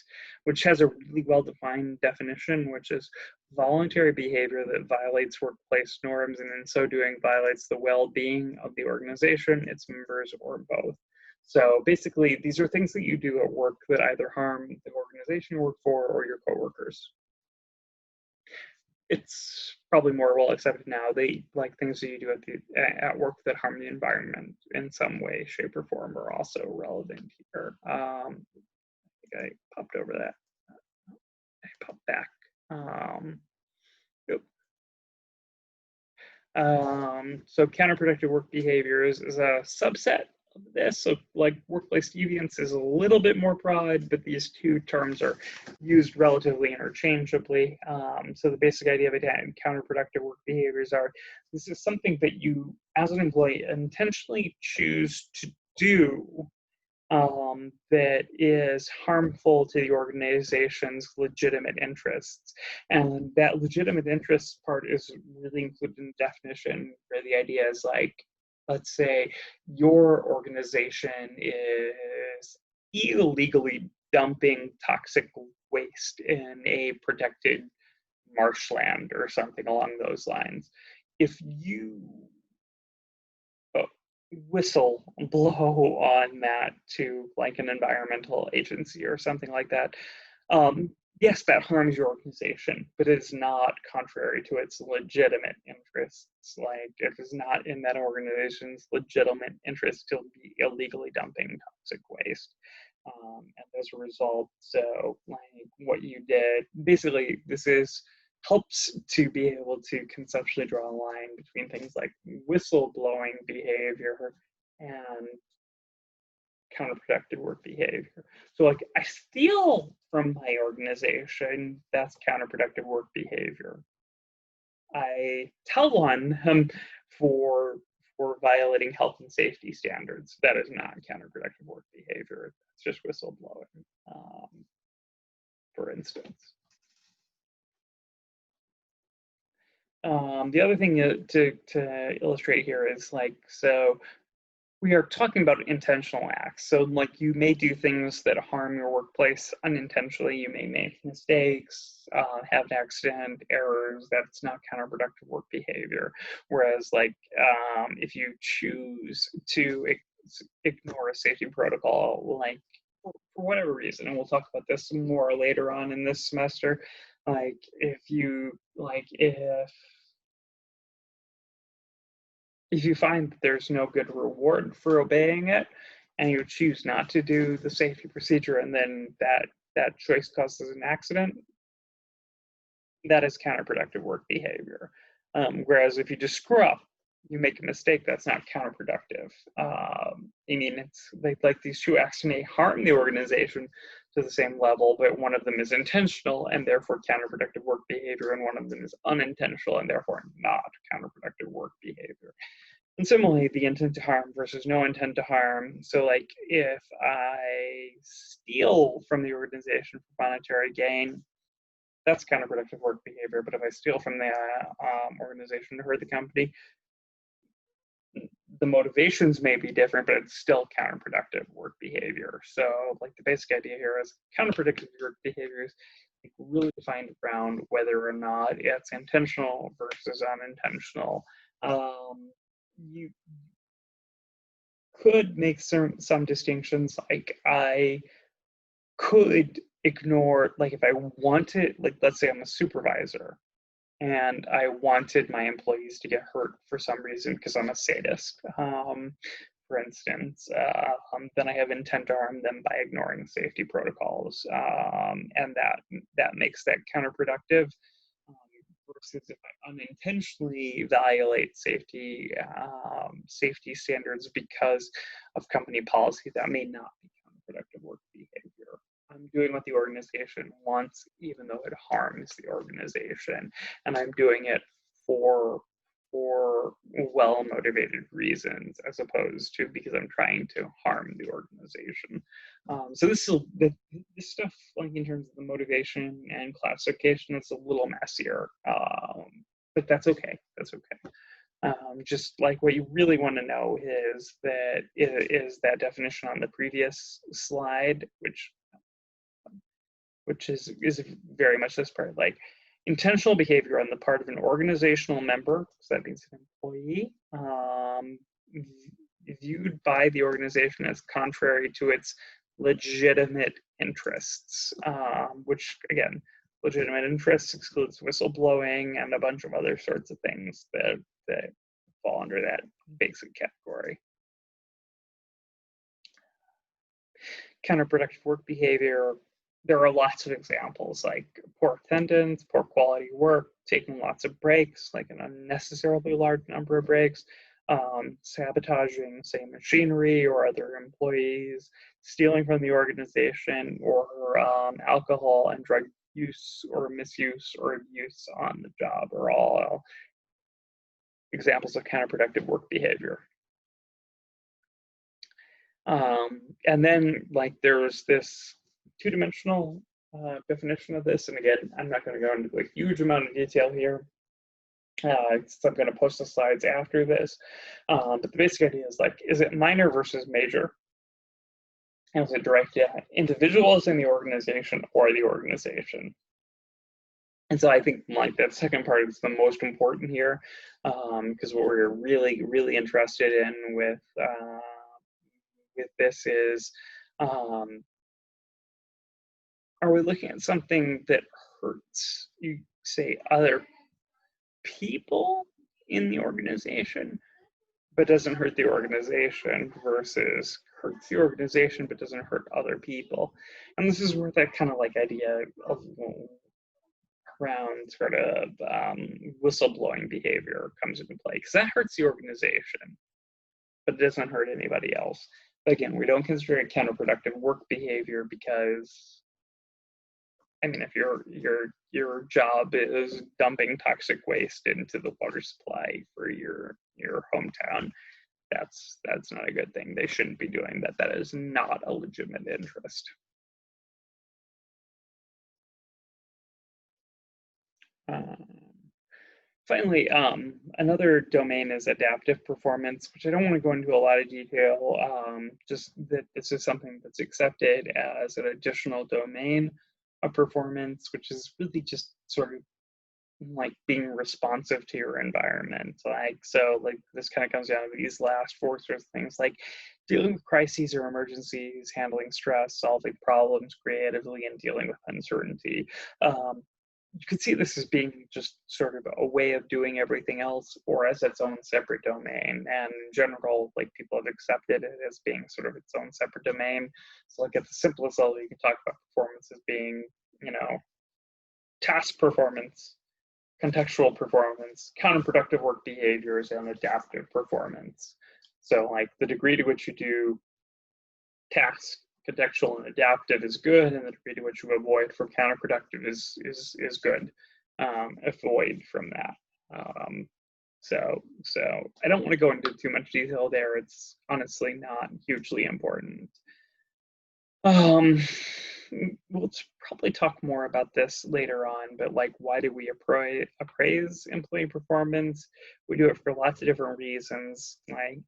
which has a really well-defined definition, which is voluntary behavior that violates workplace norms, and in so doing violates the well-being of the organization, its members, or both. So basically, these are things that you do at work that either harm the organization you work for or your coworkers. It's probably more well accepted now. They like things that you do at work that harm the environment in some way, shape, or form are also relevant here. I think I popped over that. I popped back. Yep. So counterproductive work behaviors is a subset of this. So like workplace deviance is a little bit more broad, but these two terms are used relatively interchangeably. So the basic idea of counterproductive work behaviors are, this is something that you as an employee intentionally choose to do that is harmful to the organization's legitimate interests. And that legitimate interest part is really included in the definition, where the idea is like, let's say your organization is illegally dumping toxic waste in a protected marshland or something along those lines. If you whistle blow on that to like an environmental agency or something like that, yes, that harms your organization, but it's not contrary to its legitimate interests. Like it is not in that organization's legitimate interest to be illegally dumping toxic waste. And as a result, so like what you did, basically this helps to be able to conceptually draw a line between things like whistleblowing behavior and counterproductive work behavior. So like I steal from my organization, that's counterproductive work behavior. I tell one for violating health and safety standards. That is not counterproductive work behavior. It's just whistleblowing, for instance. The other thing to illustrate here is like, so we are talking about intentional acts. So like you may do things that harm your workplace unintentionally. You may make mistakes, have an accident, errors. That's not counterproductive work behavior. Whereas like if you choose to ignore a safety protocol, like for whatever reason, and we'll talk about this more later on in this semester, like if you find that there's no good reward for obeying it and you choose not to do the safety procedure and then that choice causes an accident, that is counterproductive work behavior. Whereas if you just screw up, you make a mistake, that's not counterproductive. I mean, it's like these two acts may harm the organization to the same level, but one of them is intentional and therefore counterproductive work behavior, and one of them is unintentional and therefore not counterproductive work behavior. And similarly, the intent to harm versus no intent to harm. So like if I steal from the organization for monetary gain, that's counterproductive work behavior. But if I steal from the organization to hurt the company, the motivations may be different, but it's still counterproductive work behavior. So like the basic idea here is counterproductive work behaviors really defined around whether or not it's intentional versus unintentional. You could make some distinctions, like I could ignore, like if I wanted, like let's say I'm a supervisor and I wanted my employees to get hurt for some reason because I'm a sadist, for instance, then I have intent to harm them by ignoring safety protocols, and that makes that counterproductive. Versus if I unintentionally violate safety standards because of company policy, that may not be counterproductive work behavior. I'm doing what the organization wants, even though it harms the organization, and I'm doing it for well-motivated reasons, as opposed to because I'm trying to harm the organization. So this stuff, like in terms of the motivation and classification, it's a little messier, but that's okay. That's okay. Just like what you really want to know is that definition on the previous slide, which is very much this part, like intentional behavior on the part of an organizational member, so that means an employee, viewed by the organization as contrary to its legitimate interests, which again, legitimate interests excludes whistleblowing and a bunch of other sorts of things that fall under that basic category. Counterproductive work behavior, there are lots of examples, like poor attendance, poor quality work, taking lots of breaks, like an unnecessarily large number of breaks, sabotaging, say, machinery or other employees, stealing from the organization, or alcohol and drug use or misuse or abuse on the job are all examples of counterproductive work behavior. And then like there's this two-dimensional definition of this, and again, I'm not going to go into a huge amount of detail here, so I'm going to post the slides after this, but the basic idea is like, is it minor versus major? And is it directed at individuals in the organization or the organization? And so I think like that second part is the most important here, because what we're really, really interested in with this is, are we looking at something that hurts, you say, other people in the organization, but doesn't hurt the organization, versus hurts the organization but doesn't hurt other people? And this is where that kind of like idea of around sort of whistleblowing behavior comes into play, because that hurts the organization, but it doesn't hurt anybody else. But again, we don't consider it counterproductive work behavior because I mean, if your job is dumping toxic waste into the water supply for your hometown, that's not a good thing. They shouldn't be doing that. That is not a legitimate interest. Um, Finally, another domain is adaptive performance, which I don't want to go into a lot of detail. Just that this is something that's accepted as an additional domain of performance, which is really just sort of like being responsive to your environment. Like this kind of comes down to these last four sorts of things, like dealing with crises or emergencies, handling stress, solving problems creatively, and dealing with uncertainty. You could see this as being just sort of a way of doing everything else or as its own separate domain. And in general, like people have accepted it as being sort of its own separate domain. So like at the simplest level, you can talk about performance as being, task performance, contextual performance, counterproductive work behaviors, and adaptive performance. So like the degree to which you do task, contextual, and adaptive is good, and the degree to which you avoid from counterproductive is good. Avoid from that. So I don't want to go into too much detail there. It's honestly not hugely important. We'll probably talk more about this later on, but like, why do we appraise employee performance? We do it for lots of different reasons. Like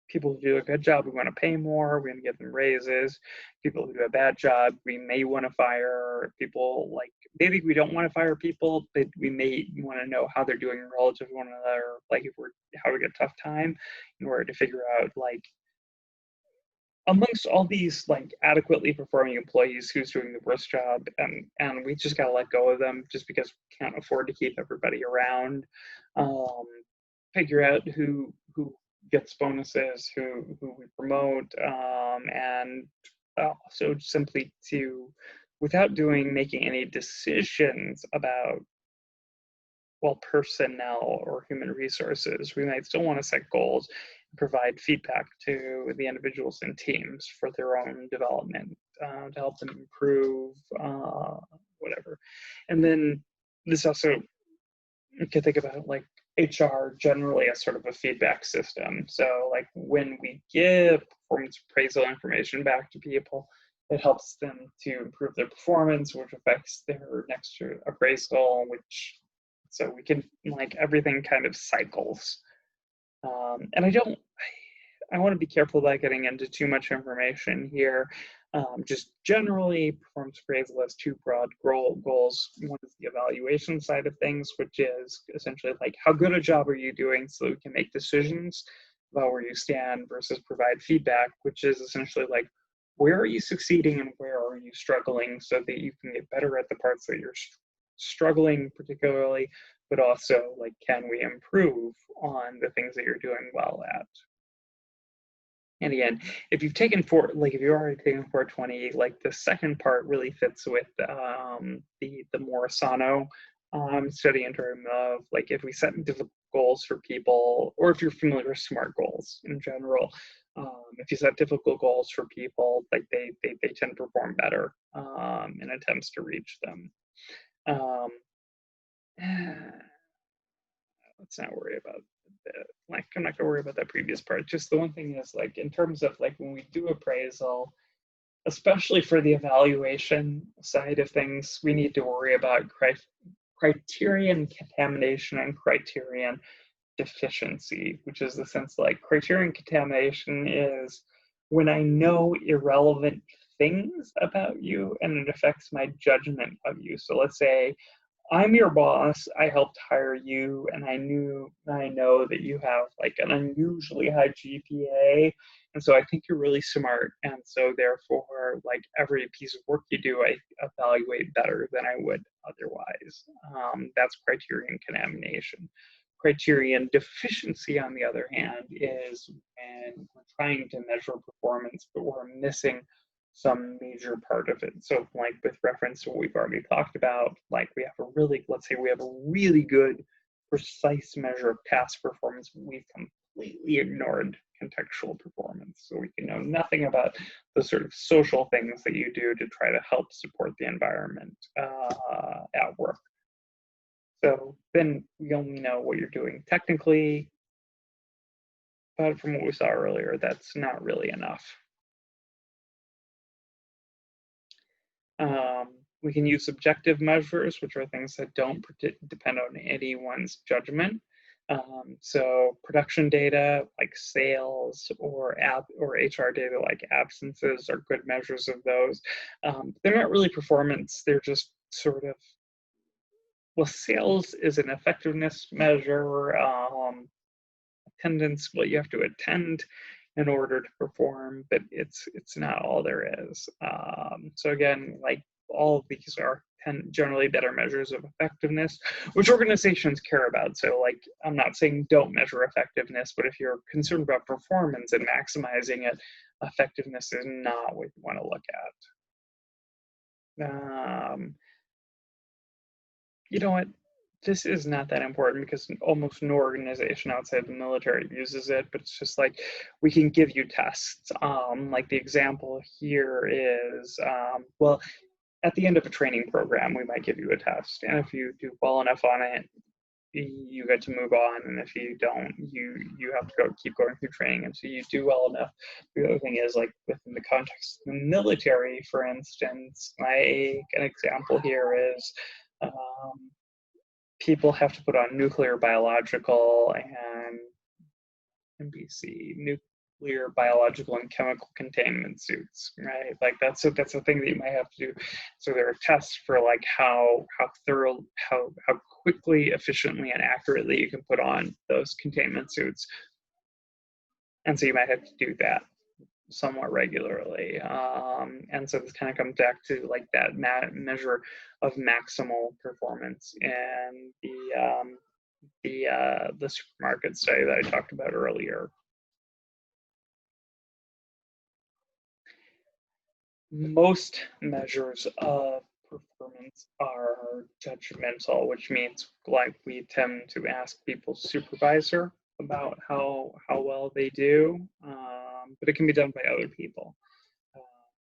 people who do a good job, we want to pay more, we want to give them raises. People who do a bad job, we may want to fire. People like, maybe we don't want to fire people, but we may want to know how they're doing relative to one another, like if we're having a tough time, in order to figure out like, amongst all these like adequately performing employees, who's doing the worst job, and we just gotta let go of them just because we can't afford to keep everybody around. Figure out who gets bonuses, who we promote, and also simply to, without making any decisions about personnel or human resources, we might still want to set goals and provide feedback to the individuals and teams for their own development, to help them improve, whatever. And then this also, you can think about like HR generally as sort of a feedback system. So like when we give performance appraisal information back to people, it helps them to improve their performance, which affects their next appraisal, so we can, like, everything kind of cycles. And I want to be careful about getting into too much information here. Just generally, performance appraisal has two broad goals. One is the evaluation side of things, which is essentially like, how good a job are you doing, so we can make decisions about where you stand, versus provide feedback, which is essentially like, where are you succeeding and where are you struggling, so that you can get better at the parts that you're struggling particularly, but also like, can we improve on the things that you're doing well at? And again, if you've taken if you're already taking 420, like the second part really fits with the Morisano study in terms of like, if we set difficult goals for people, or if you're familiar with SMART goals in general, if you set difficult goals for people, like they tend to perform better in attempts to reach them. Let's not worry about that. Like, I'm not gonna worry about that previous part. Just the one thing is, like, in terms of like when we do appraisal, especially for the evaluation side of things, we need to worry about criterion contamination and criterion deficiency, which is the sense like, criterion contamination is when I know irrelevant things about you and it affects my judgment of you. So let's say I'm your boss, I helped hire you, and I know that you have like an unusually high GPA, and so I think you're really smart, and so therefore, like, every piece of work you do, I evaluate better than I would otherwise. That's criterion contamination. Criterion deficiency, on the other hand, is when we're trying to measure performance, but we're missing some major part of it. So like, with reference to what we've already talked about, like, let's say we have a really good precise measure of task performance, we've completely ignored contextual performance. So we can know nothing about the sort of social things that you do to try to help support the environment at work. So then we only know what you're doing technically, but from what we saw earlier, that's not really enough. We can use subjective measures, which are things that don't depend on anyone's judgment. So production data like sales or HR data like absences are good measures of those. They're not really performance, they're just sort of, well, sales is an effectiveness measure. Attendance, well, you have to attend in order to perform, but it's not all there is. So again, like all of these are generally better measures of effectiveness, which organizations care about. So like, I'm not saying don't measure effectiveness, but if you're concerned about performance and maximizing it, effectiveness is not what you want to look at. You know what? This is not that important because almost no organization outside the military uses it, but it's just like, we can give you tests. Like the example here is, well, at the end of a training program, we might give you a test. And if you do well enough on it, you get to move on. And if you don't, you have to keep going through training until you do well enough. The other thing is, like within the context of the military, for instance, like an example here is, people have to put on nuclear, biological, and NBC, nuclear, biological, and chemical containment suits, right? Like that's a thing that you might have to do. So there are tests for like how thorough, how quickly, efficiently, and accurately you can put on those containment suits. And so you might have to do that somewhat regularly. And so this kind of comes back to like that measure of maximal performance in the supermarket study that I talked about earlier. Most measures of performance are judgmental, which means like we tend to ask people's supervisor about how well they do, but it can be done by other people.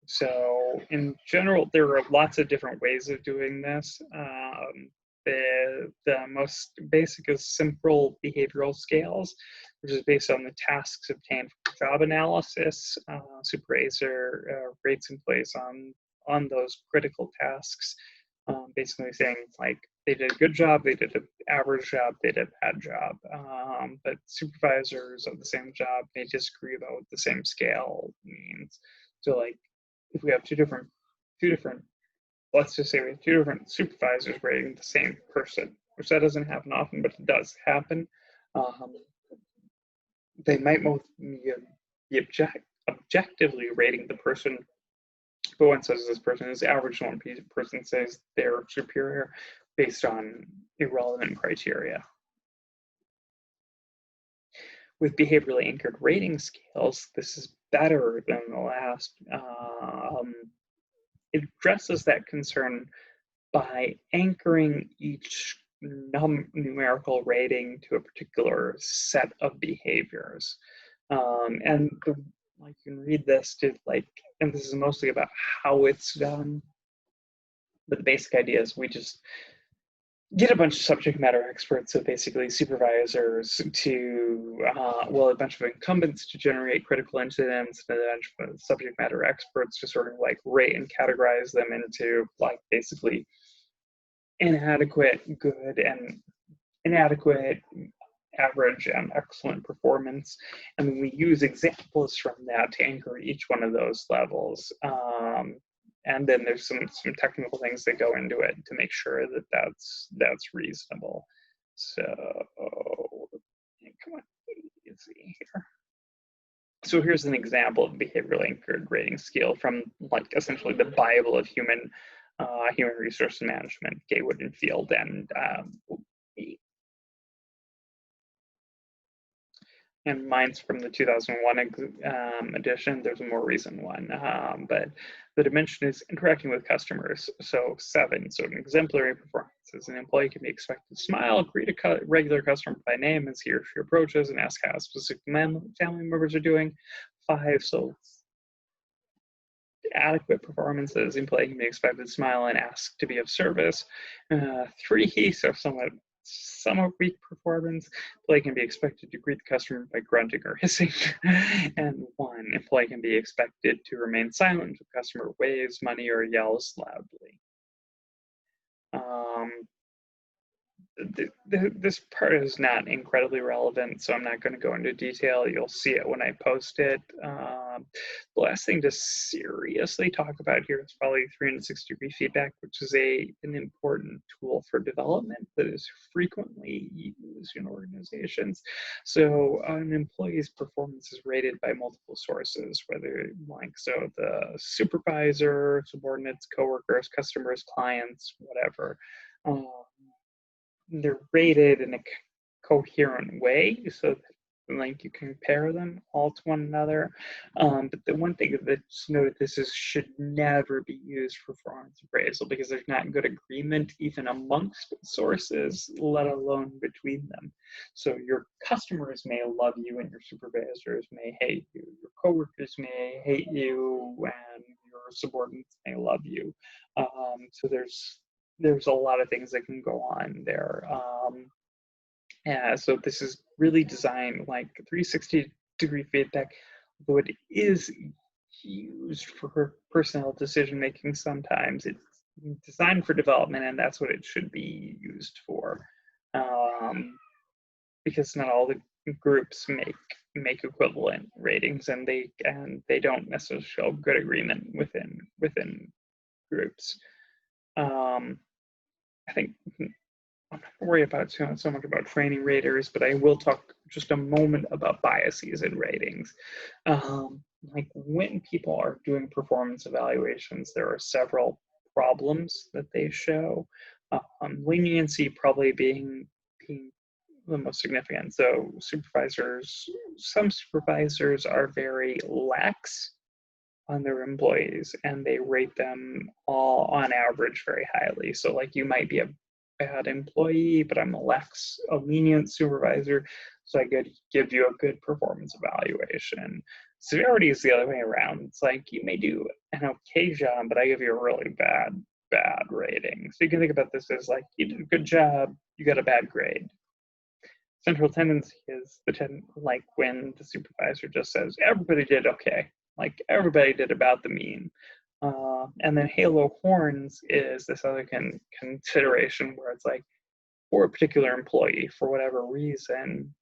So in general, there are lots of different ways of doing this. The most basic is simple behavioral scales, which is based on the tasks obtained from job analysis. Supervisor rates employees on those critical tasks, basically saying like they did a good job, they did an average job, they did a bad job. But supervisors of the same job may disagree about what the same scale means. So like, if we have two different, let's just say we have two different supervisors rating the same person, which that doesn't happen often, but it does happen. They might both be objectively rating the person, but one says this person is average, one person says they're superior based on irrelevant criteria. With behaviorally anchored rating scales, this is better than the last. It addresses that concern by anchoring each numerical rating to a particular set of behaviors. And like, you can read this to like, and this is mostly about how it's done, but the basic idea is we just get a bunch of subject matter experts, so basically supervisors, to, well, a bunch of incumbents to generate critical incidents, and a bunch of subject matter experts to sort of like rate and categorize them into like basically inadequate, good, and inadequate, average, and excellent performance. And we use examples from that to anchor each one of those levels. And then there's some technical things that go into it to make sure that that's reasonable. So come on, easy here. So here's an example of behavioral anchored rating scale from like essentially the Bible of human resource management, Gaywood and Field, and mine's from the 2001 edition. There's a more recent one, but The dimension is interacting with customers. So 7, so an exemplary performance is an employee can be expected to smile, greet a regular customer by name as he or she approaches and ask how specific family members are doing. 5, so adequate performances, employee can be expected to smile and ask to be of service. 3, so somewhat weak performance, employee can be expected to greet the customer by grunting or hissing. And 1, employee can be expected to remain silent if the customer waves money or yells loudly. This part is not incredibly relevant, so I'm not going to go into detail. You'll see it when I post it. The last thing to seriously talk about here is probably 360-degree feedback, which is an important tool for development that is frequently used in organizations. So an employee's performance is rated by multiple sources, whether the supervisor, subordinates, coworkers, customers, clients, whatever. They're rated in a coherent way, so you compare them all to one another. But the one thing that's noted, should never be used for performance appraisal because there's not good agreement even amongst sources, let alone between them. So your customers may love you and your supervisors may hate you. Your coworkers may hate you and your subordinates may love you. So there's a lot of things that can go on there. So this is really designed like 360-degree feedback, though it is used for personnel decision making sometimes. It's designed for development, and that's what it should be used for. Because not all the groups make equivalent ratings, and they don't necessarily show good agreement within groups. I think I'm not worried about so much about training raters, but I will talk just a moment about biases in ratings. Like when people are doing performance evaluations, there are several problems that they show. Leniency probably being the most significant. So some supervisors are very lax on their employees and they rate them all on average very highly. So like you might be a bad employee, but I'm a lenient supervisor, so I could give you a good performance evaluation. Severity is the other way around. It's like you may do an okay job, but I give you a really bad rating. So you can think about this as like you did a good job, you got a bad grade. Central tendency is like when the supervisor just says everybody did okay, like everybody did about the mean. And then halo horns is this other consideration where it's like for a particular employee, for whatever reason,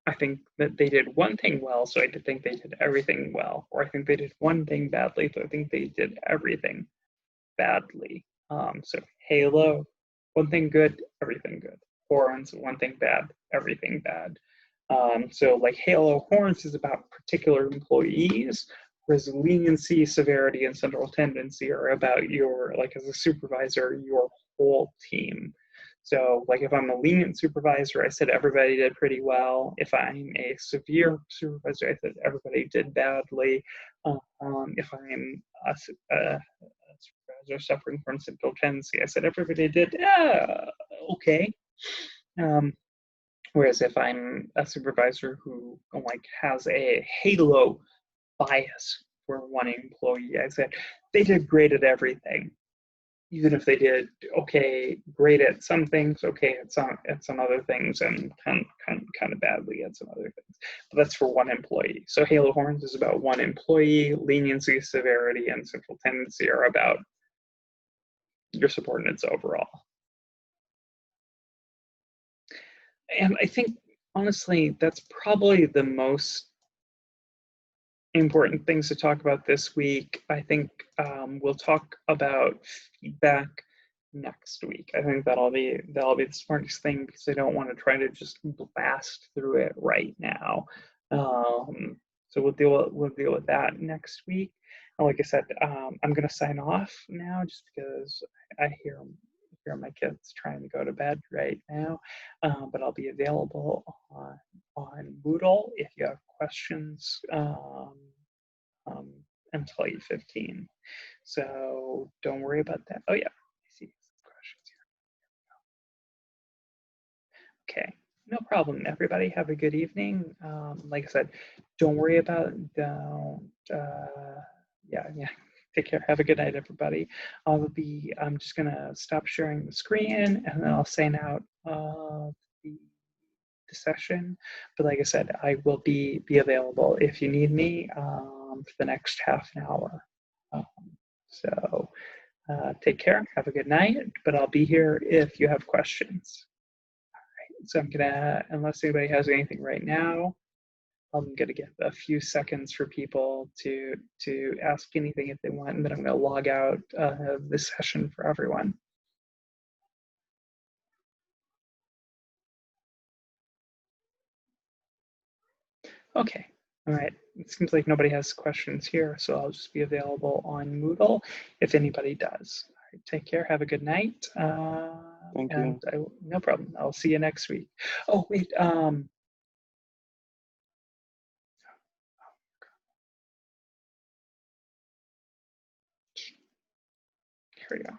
I think that they did one thing well, so I think they did everything well. Or I think they did one thing badly, so I think they did everything badly. So halo, one thing good, everything good. Horns, one thing bad, everything bad. So like halo horns is about particular employees, whereas leniency, severity, and central tendency are about your, like as a supervisor, your whole team. So like if I'm a lenient supervisor, I said everybody did pretty well. If I'm a severe supervisor, I said everybody did badly. If I'm a supervisor suffering from central tendency, I said everybody did okay. Whereas if I'm a supervisor who like has a halo bias for one employee, I said they did great at everything, even if they did okay, great at some things, okay at some other things, and kind of badly at some other things. But that's for one employee. So halo horns is about one employee. Leniency, severity, and central tendency are about your subordinates overall. And I think, honestly, that's probably the most important things to talk about this week. I think we'll talk about feedback next week. I think that'll be the smartest thing because I don't want to try to just blast through it right now. So we'll deal with that next week. And like I said, I'm going to sign off now just because I hear my kids trying to go to bed right now, but I'll be available on Moodle if you have questions, until 8:15. So don't worry about that. Oh yeah, I see some questions here. Okay, no problem. Everybody have a good evening. Like I said, don't worry about, yeah. Take care. Have a good night, everybody. I'm just gonna stop sharing the screen and then I'll sign out the session. But like I said, I will be available if you need me for the next half an hour. Um, so take care. Have a good night. But I'll be here if you have questions. All right. So I'm gonna, unless anybody has anything right now, I'm gonna give a few seconds for people to ask anything if they want, and then I'm gonna log out of this session for everyone. Okay. All right. It seems like nobody has questions here, so I'll just be available on Moodle if anybody does. All right, take care. Have a good night. Thank and you. no problem. I'll see you next week. Oh, wait. Here we go.